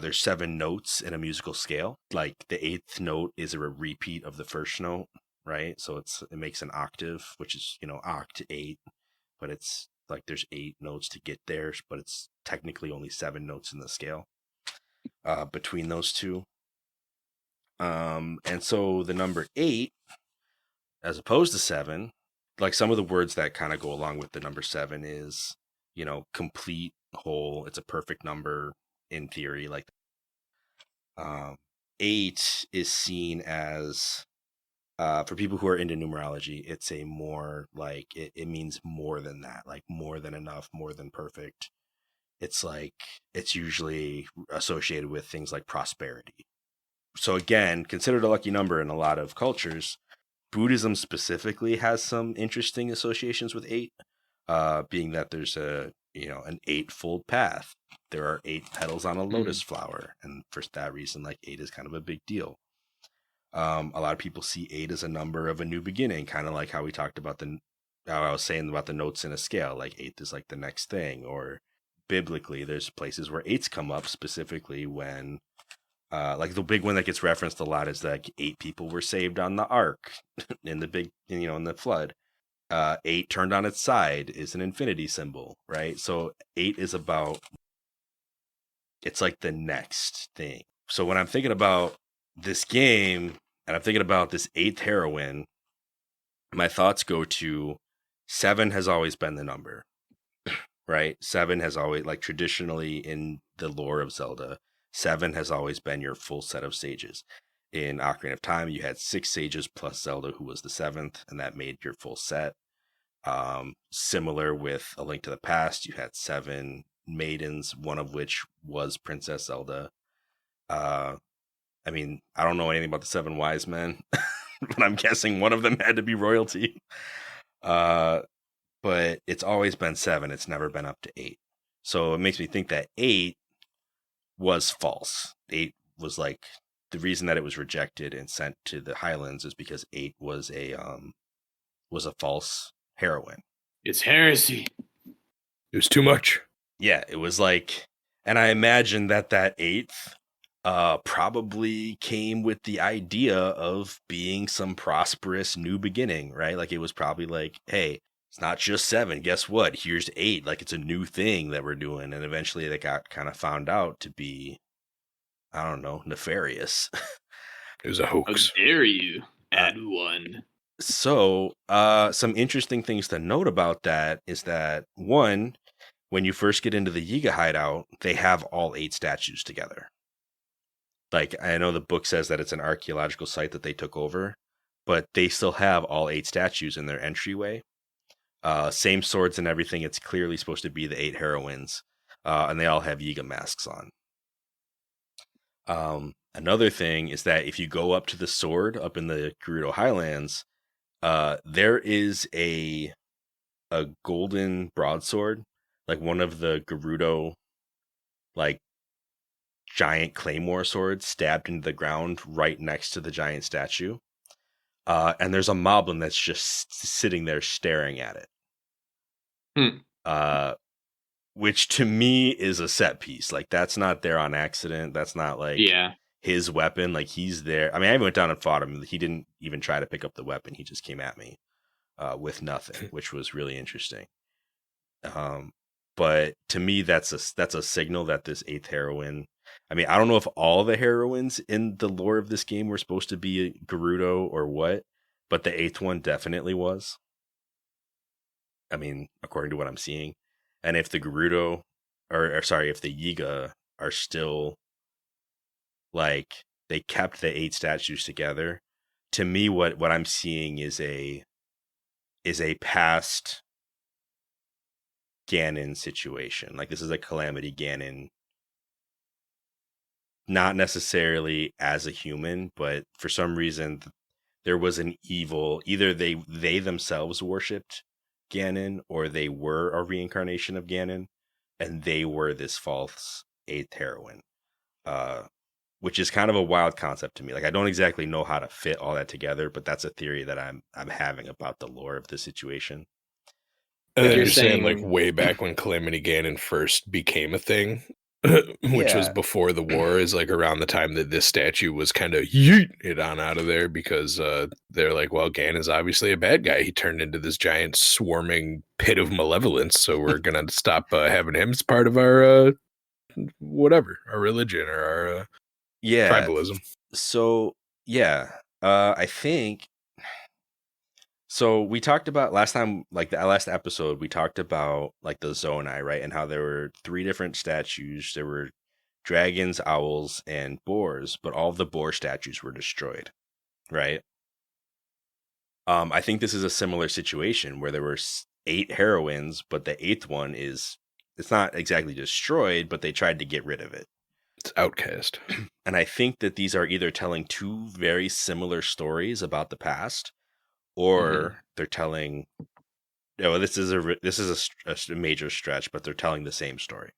S1: There's 7 notes in a musical scale. Like the 8th note is a repeat of the first note, right? So it makes an octave, which is oct 8, but it's like there's 8 notes to get there, but it's technically only 7 notes in the scale between those two. And so the number 8, as opposed to 7, like some of the words that kind of go along with the number 7 is, complete, whole. It's a perfect number in theory. Like 8 is seen as, for people who are into numerology, it's a more like it means more than that, like more than enough, more than perfect. It's like it's usually associated with things like prosperity. So again, considered a lucky number in a lot of cultures. Buddhism specifically has some interesting associations with 8, being that there's an 8-fold path. There are 8 petals on a lotus flower, and for that reason, like 8 is kind of a big deal. A lot of people see 8 as a number of a new beginning, kind of like how we talked about how I was saying about the notes in a scale. Like 8 is like the next thing, or biblically, there's places where 8s come up specifically when. Like the big one that gets referenced a lot is that 8 people were saved on the ark in the big, in the flood. 8 turned on its side is an infinity symbol, right? So 8 is it's like the next thing. So when I'm thinking about this game and I'm thinking about this 8th heroine, my thoughts go to 7 has always been the number, right? 7 has always, like traditionally in the lore of Zelda, 7 has always been your full set of sages. In Ocarina of Time, you had 6 sages plus Zelda, who was the 7th, and that made your full set. Similar with A Link to the Past, you had 7 maidens, one of which was Princess Zelda. I mean, I don't know anything about the 7 wise men, but I'm guessing one of them had to be royalty. But it's always been 7. It's never been up to 8. So it makes me think that 8 was false. 8 was like the reason that it was rejected and sent to the Highlands is because 8 was a false heroine.
S3: It's heresy.
S2: It was too much.
S1: Yeah, it was like, and I imagine that 8th probably came with the idea of being some prosperous new beginning, right? Like it was probably like, hey, it's not just 7. Guess what? Here's 8. Like it's a new thing that we're doing. And eventually they got kind of found out to be, I don't know, nefarious.
S2: It was a hoax.
S3: How dare you add 1?
S1: So some interesting things to note about that is that, one, when you first get into the Yiga hideout, they have all 8 statues together. Like, I know the book says that it's an archaeological site that they took over, but they still have all 8 statues in their entryway. Same swords and everything. It's clearly supposed to be the 8 heroines, and they all have Yiga masks on. Another thing is that if you go up to the sword up in the Gerudo Highlands, there is a golden broadsword, like one of the Gerudo, like giant claymore swords stabbed into the ground right next to the giant statue. And there's a moblin that's just sitting there staring at it. Which to me is a set piece. Like that's not there on accident. That's not like his weapon. Like he's there. I mean, I went down and fought him. He didn't even try to pick up the weapon. He just came at me with nothing, which was really interesting. But to me, that's a signal that this 8th heroine. I mean, I don't know if all the heroines in the lore of this game were supposed to be a Gerudo or what, but the 8th one definitely was. I mean, according to what I'm seeing. And if the Gerudo, if the Yiga are still like they kept the 8 statues together. To me, what I'm seeing is a past Ganon situation. Like this is a Calamity Ganon, not necessarily as a human, but for some reason there was an evil. Either they themselves worshipped Ganon, or they were a reincarnation of Ganon, and they were this false 8th heroine. Which is kind of a wild concept to me. Like I don't exactly know how to fit all that together, but that's a theory that I'm having about the lore of the situation.
S2: And then
S3: You're
S2: you're saying like
S3: saying,
S2: way back when Calamity Ganon first became a thing, which was
S1: Yeah.
S2: before the war, is like around the time that this statue was kind of yeet it on out of there because they're like, well, Ganon's obviously a bad guy. He turned into this giant swarming pit of malevolence, so we're gonna stop having him as part of our whatever, our religion or our
S1: Yeah.
S2: tribalism.
S1: So yeah, I think so. We talked about last time, like the last episode, we talked about like the Zonai, right? And how there were 3 different statues. There were dragons, owls, and boars, but all of the boar statues were destroyed, right? I think this is a similar situation where there were 8 heroines, but the 8th one it's not exactly destroyed, but they tried to get rid of it.
S2: It's outcast.
S1: And I think that these are either telling 2 very similar stories about the past, or they're telling. Oh, this is a major stretch, but they're telling the same story.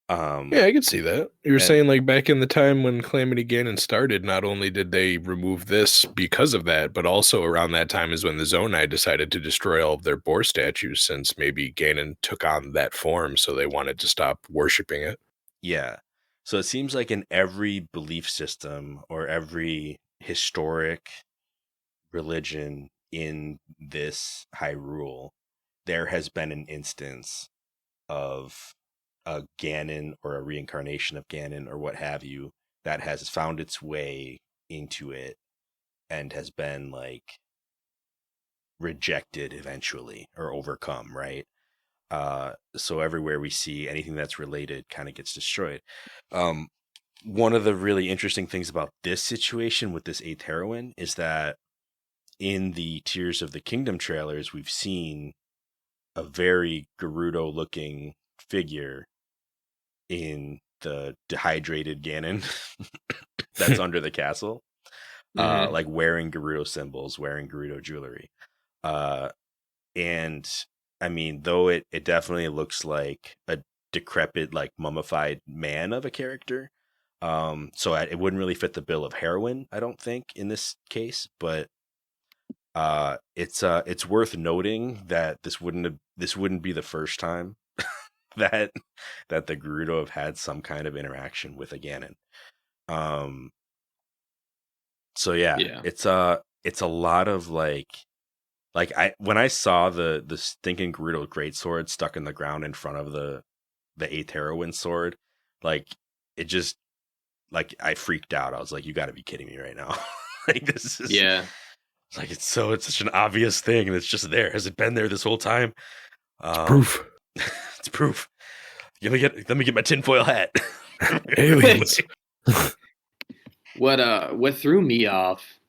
S2: Yeah, I could see that. You were saying like back in the time when Calamity Ganon started, not only did they remove this because of that, but also around that time is when the Zonai decided to destroy all of their boar statues, since maybe Ganon took on that form, so they wanted to stop worshiping it.
S1: Yeah. So it seems like in every belief system or every historic religion in this Hyrule, there has been an instance of a Ganon or a reincarnation of Ganon or what have you that has found its way into it and has been like rejected eventually or overcome, right? So everywhere we see anything that's related kind of gets destroyed. One of the really interesting things about this situation with this 8th heroine is that in the Tears of the Kingdom trailers, we've seen a very Gerudo looking figure in the dehydrated Ganon that's under the castle, like wearing Gerudo symbols, wearing Gerudo jewelry. And I mean, though it definitely looks like a decrepit, like mummified man of a character. So it wouldn't really fit the bill of heroine, I don't think, in this case. But it's worth noting that this wouldn't be the first time that the Gerudo have had some kind of interaction with a Ganon. So yeah, it's a lot of like when I saw the stinking Gerudo greatsword stuck in the ground in front of the 8th heroine sword, like it just like I freaked out. I was like, you got to be kidding me right now. Like this is It's like it's such an obvious thing, and it's just there. Has it been there this whole time?
S2: It's proof.
S1: It's proof. Let me get my tinfoil hat.
S2: Aliens.
S3: What threw me off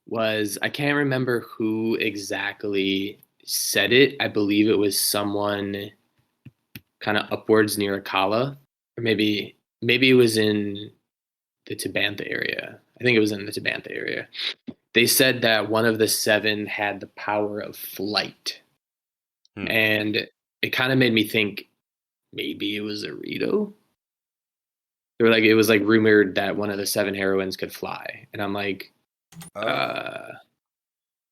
S3: was, I can't remember who exactly said it. I believe it was someone kind of upwards near Akala, or maybe it was in the Tabantha area. I think it was in the Tabantha area. They said that one of the 7 had the power of flight. And it kind of made me think maybe it was a Rito. They were like, it was like rumored that one of the 7 heroines could fly. And I'm like,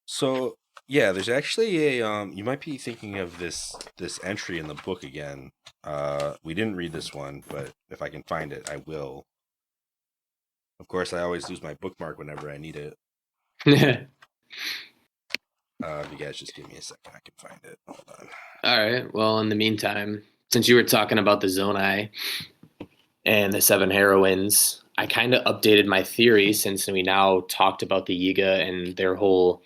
S1: So yeah, there's actually a you might be thinking of this entry in the book again. We didn't read this one, but if I can find it, I will. Of course, I always lose my bookmark whenever I need it. If you guys just give me a second, I can find it. Hold on.
S3: All right. Well, in the meantime, since you were talking about the Zonai and the 7 heroines, I kind of updated my theory since we now talked about the Yiga and their whole,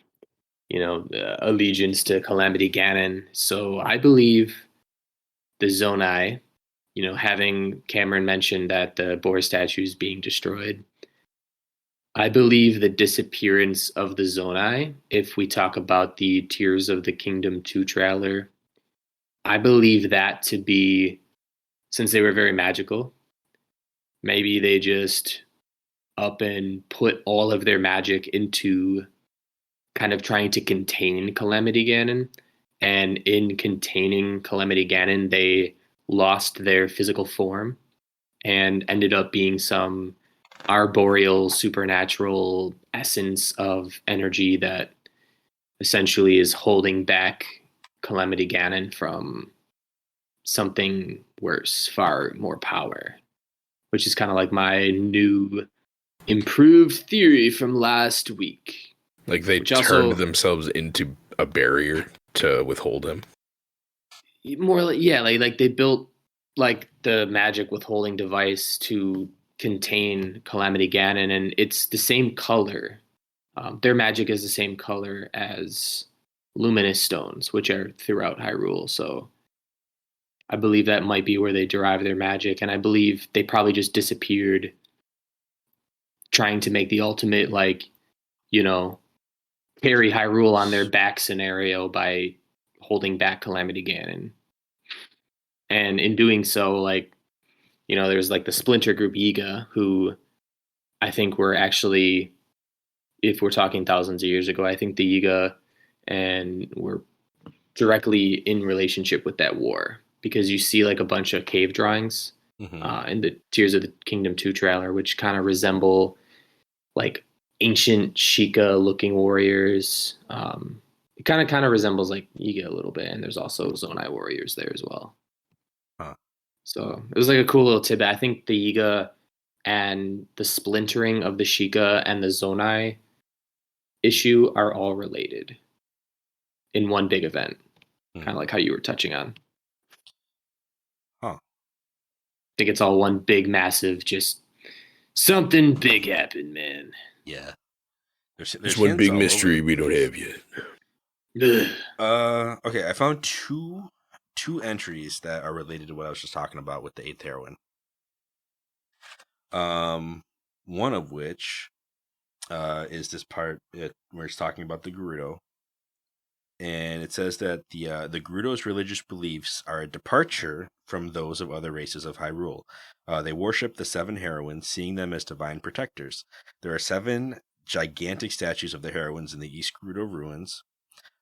S3: allegiance to Calamity Ganon. So I believe the Zonai having Cameron mention that the boar statue is being destroyed, I believe the disappearance of the Zonai, if we talk about the Tears of the Kingdom 2 trailer, I believe that to be, since they were very magical, maybe they just up and put all of their magic into kind of trying to contain Calamity Ganon. And in containing Calamity Ganon, they lost their physical form and ended up being some arboreal, supernatural essence of energy that essentially is holding back Calamity Ganon from something worse, far more power, which is kind of like my new improved theory from last week.
S2: Like they turned themselves into a barrier to withhold him.
S3: More like, yeah, like they built like the magic withholding device to contain Calamity Ganon, and it's the same color. Their magic is the same color as luminous stones, which are throughout Hyrule. So I believe that might be where they derive their magic, and I believe they probably just disappeared trying to make the ultimate, like, carry Hyrule on their back scenario by holding back Calamity Ganon. And in doing so, like, there's like the splinter group Yiga, who I think were actually, if we're talking thousands of years ago, I think the Yiga and were directly in relationship with that war, because you see like a bunch of cave drawings in the Tears of the Kingdom 2 trailer, which kind of resemble like ancient Sheikah looking warriors. It kind of resembles like Yiga a little bit, and there's also Zonai warriors there as well. So it was like a cool little tidbit. I think the Yiga and the splintering of the Sheikah and the Zonai issue are all related in one big event, kind of like how you were touching on.
S1: I
S3: think it's all one big, massive, just something big happened, man.
S1: Yeah.
S2: There's one big mystery we don't have yet.
S1: Okay, I found two entries that are related to what I was just talking about with the 8th heroine. One of which is this part where it's talking about the Gerudo. And it says that the Gerudo's religious beliefs are a departure from those of other races of Hyrule. They worship the 7 heroines, seeing them as divine protectors. There are 7 gigantic statues of the heroines in the East Gerudo ruins.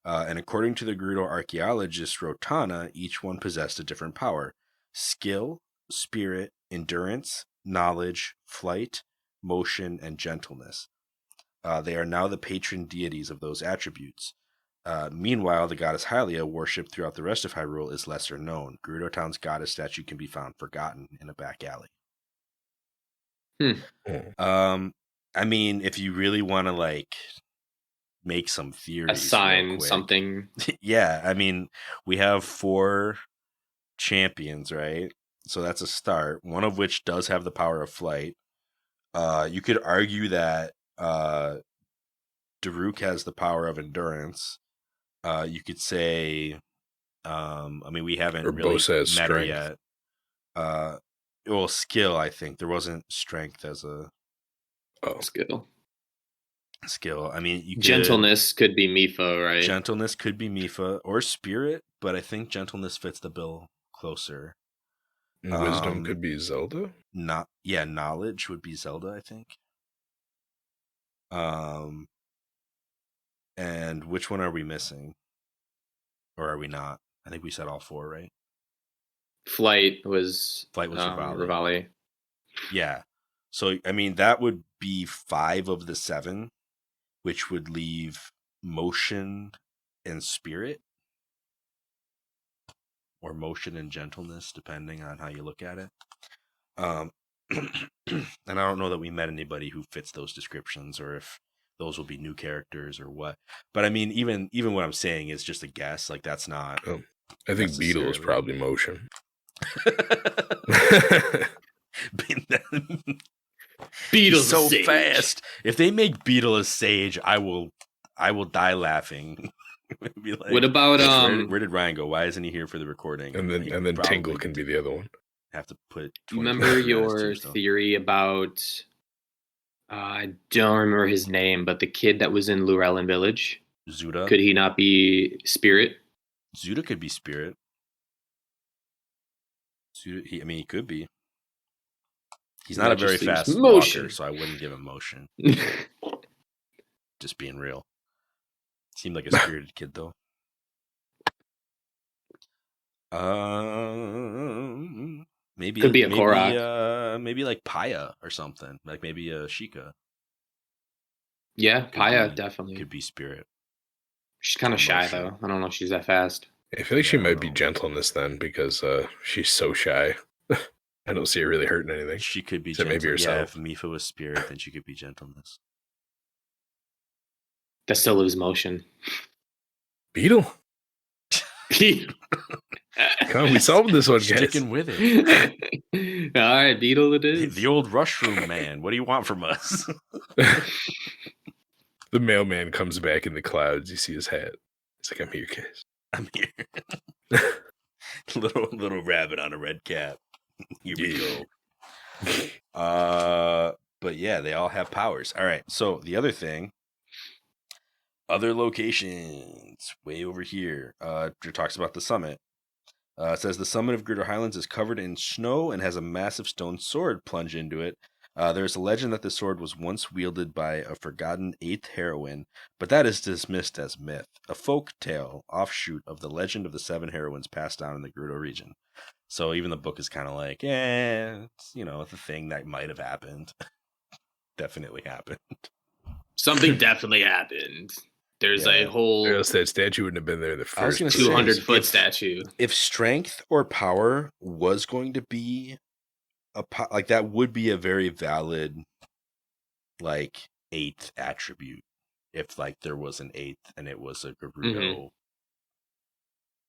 S1: And according to the Gerudo archaeologist Rotana, each one possessed a different power: skill, spirit, endurance, knowledge, flight, motion, and gentleness. They are now the patron deities of those attributes. Meanwhile, the goddess Hylia, worshipped throughout the rest of Hyrule, is lesser known. Gerudo Town's goddess statue can be found forgotten in a back alley. I mean, if you really want to like make some theories,
S3: assign something.
S1: Yeah, I mean, we have 4 champions, right? So that's a start. One of which does have the power of flight. You could argue that Daruk has the power of endurance. You could say, I mean, we haven't really met her yet. Well, skill, I think. There wasn't strength as a skill. I mean,
S3: gentleness could be Mipha, right?
S1: Gentleness could be Mipha or spirit, but I think gentleness fits the bill closer.
S2: Wisdom could be Zelda?
S1: Knowledge would be Zelda, I think. And which one are we missing? Or are we not? I think we said all 4, right?
S3: Flight was
S1: Rivali. Yeah. So, I mean, that would be 5 of the 7, which would leave motion and spirit. Or motion and gentleness, depending on how you look at it. And I don't know that we met anybody who fits those descriptions, or if those will be new characters or what. But I mean, even what I'm saying is just a guess. Like, that's not.
S2: I think Beetle is probably motion.
S1: Beetle's so fast. If they make Beetle a sage, I will die laughing. Be like,
S3: what about
S1: where did Ryan go? Why isn't he here for the recording?
S2: And then Tingle can be the other one.
S1: Have to put.
S3: Remember your theory about? I don't remember his name, but the kid that was in Llewellyn Village.
S1: Zuda.
S3: Could he not be Spirit?
S1: Zuda could be Spirit. Zuda, he could be. He's not a very fast walker, so I wouldn't give him motion. Just being real. Seemed like a spirited kid, though. Maybe
S3: could be a Korok.
S1: Maybe like Paya or something. Like maybe a Sheikah.
S3: Yeah, Paya definitely
S1: could be Spirit.
S3: She's kind of shy though. I don't know if she's that fast.
S2: I feel like she might be gentleness then because she's so shy. I don't see her really hurting anything.
S1: She could be gentle. Maybe herself. Yeah, if Mifa was Spirit, then she could be gentleness.
S3: That still lose motion.
S2: Beetle. Come on, we solved this one, guys.
S1: Sticking with it.
S3: All right, Beetle it is.
S1: The old Rushroom man. What do you want from us?
S2: The mailman comes back in the clouds. You see his hat. He's like, I'm here, guys.
S1: I'm here. little rabbit on a red cap. Here we go. But yeah, they all have powers. All right. So the other thing, other locations way over here. It talks about the summit. It says the summit of Greater Highlands is covered in snow and has a massive stone sword plunged into it. There's a legend that the sword was once wielded by a forgotten 8th heroine, but that is dismissed as myth, a folk tale offshoot of the legend of the 7 heroines passed down in the Gerudo region. So even the book is kind of like, it's, it's a thing that might have happened. Definitely happened.
S3: Something definitely happened. There's a whole...
S2: Or else that statue wouldn't have been there the first
S3: 200-foot statue.
S1: If strength or power was going to be that would be a very valid, 8th attribute. If, there was an 8th and it was a Gerudo...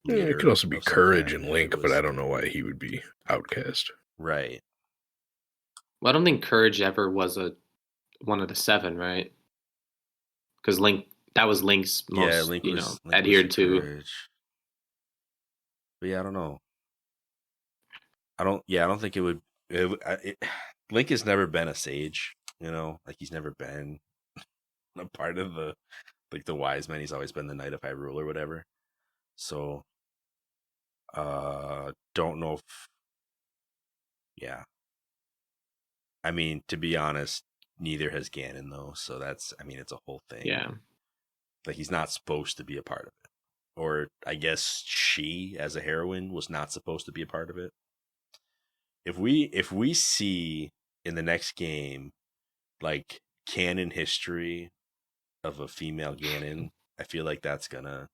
S2: Yeah, it could also be courage and Link, but I don't know why he would be outcast.
S1: Right.
S3: Well, I don't think courage ever was one of the 7, right? Because that was Link's most, Link adhered to. Courage.
S1: But yeah, I don't know. I don't think it would. Link has never been a sage, he's never been a part of the wise men. He's always been the Knight of Hyrule or whatever. So, don't know if, I mean, to be honest, neither has Ganon though. So that's, it's a whole thing.
S3: Yeah.
S1: He's not supposed to be a part of it. Or I guess she, as a heroine, was not supposed to be a part of it. If we see in the next game, canon history of a female Ganon, I feel like that's gonna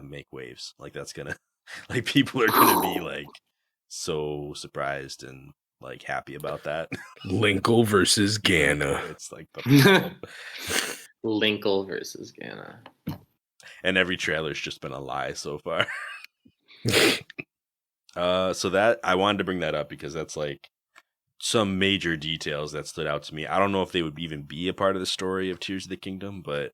S1: make waves. That's gonna people are gonna be so surprised and happy about that.
S2: Linkle versus Ganon.
S1: It's
S3: Linkle versus Ganon.
S1: And every trailer's just been a lie so far. So that I wanted to bring that up because that's some major details that stood out to me. I don't know if they would even be a part of the story of Tears of the Kingdom, but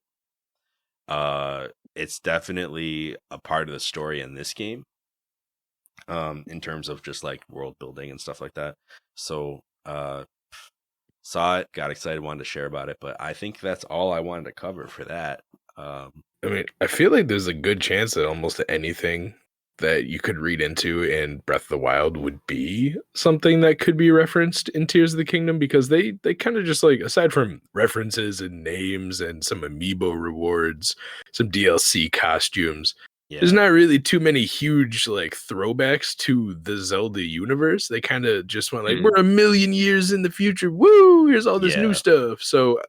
S1: it's definitely a part of the story in this game. In terms of just world building and stuff like that. So saw it, got excited, wanted to share about it, but I think that's all I wanted to cover for that.
S2: I feel like there's a good chance that almost anything that you could read into in Breath of the Wild would be something that could be referenced in Tears of the Kingdom, because they kind of just aside from references and names and some amiibo rewards, some DLC costumes, there's not really too many huge throwbacks to the Zelda universe. They kind of just went we're a million years in the future. Woo! Here's all this new stuff. So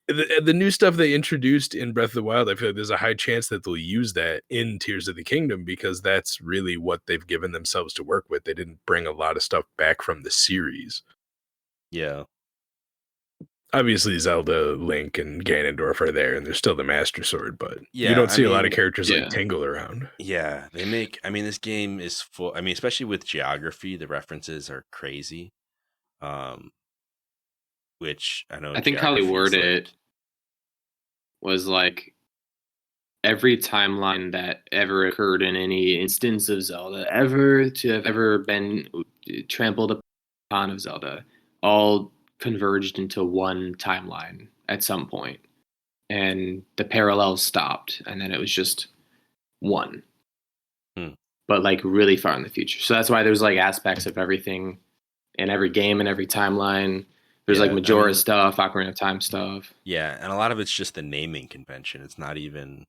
S2: the new stuff they introduced in Breath of the Wild, I feel like there's a high chance that they'll use that in Tears of the Kingdom, because that's really what they've given themselves to work with. They didn't bring a lot of stuff back from the series.
S1: Yeah.
S2: Obviously, Zelda, Link, and Ganondorf are there, and there's still the Master Sword, but you don't see a lot of characters like Tingle around.
S1: Yeah, they make... this game is full... especially with geography, the references are crazy. Which I know...
S3: I think how they word it was every timeline that ever occurred in any instance of Zelda, ever to have ever been trampled upon of Zelda, all converged into one timeline at some point. And the parallels stopped, and then it was just one. But like really far in the future. So that's why there's like aspects of everything in every game and every timeline. There's like Majora stuff, Ocarina of Time stuff.
S1: Yeah, and a lot of it's just the naming convention. It's not even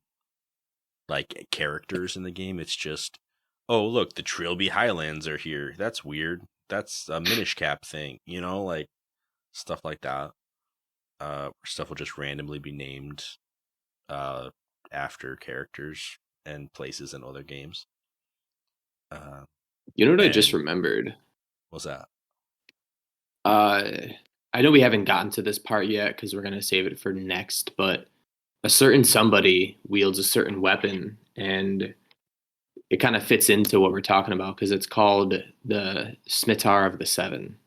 S1: like characters in the game. It's just, oh, look, the Trilby Highlands are here. That's weird. That's a Minish Cap thing, you know, like stuff like that. Stuff will just randomly be named after characters and places in other games.
S3: You know what I just remembered?
S1: What's that?
S3: I know we haven't gotten to this part yet because we're going to save it for next, but a certain somebody wields a certain weapon, and it kind of fits into what we're talking about because it's called the Scimitar of the Seven.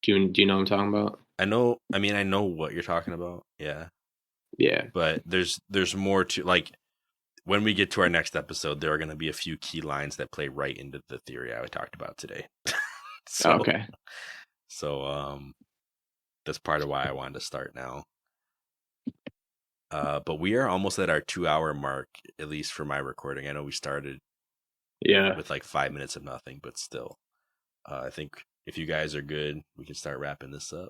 S3: Do you know what I'm talking about?
S1: I know what you're talking about. Yeah.
S3: Yeah.
S1: But there's more to, like, when we get to our next episode, there are going to be a few key lines that play right into the theory I talked about today.
S3: Okay.
S1: So that's part of why I wanted to start now. But we are almost at our 2-hour mark, at least for my recording. I know we started with like 5 minutes of nothing, but still. I think if you guys are good, we can start wrapping this up.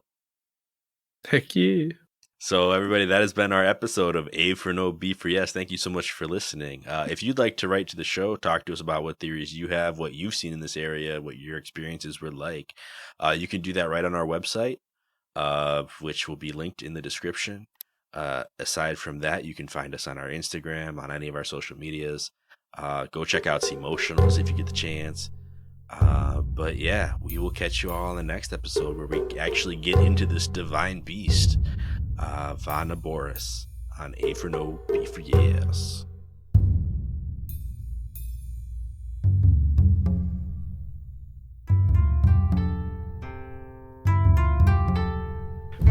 S2: Heck yeah.
S1: So everybody, that has been our episode of A for No, B for Yes. Thank you so much for listening. If you'd like to write to the show, talk to us about what theories you have, what you've seen in this area, what your experiences were like, you can do that right on our website, which will be linked in the description. Aside from that, you can find us on our Instagram, on any of our social medias. Go check out Emotionals if you get the chance. But yeah, we will catch you all in the next episode where we actually get into this divine beast, Vanaboris, on A for No, B for Yes.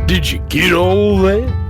S2: Did you get all that?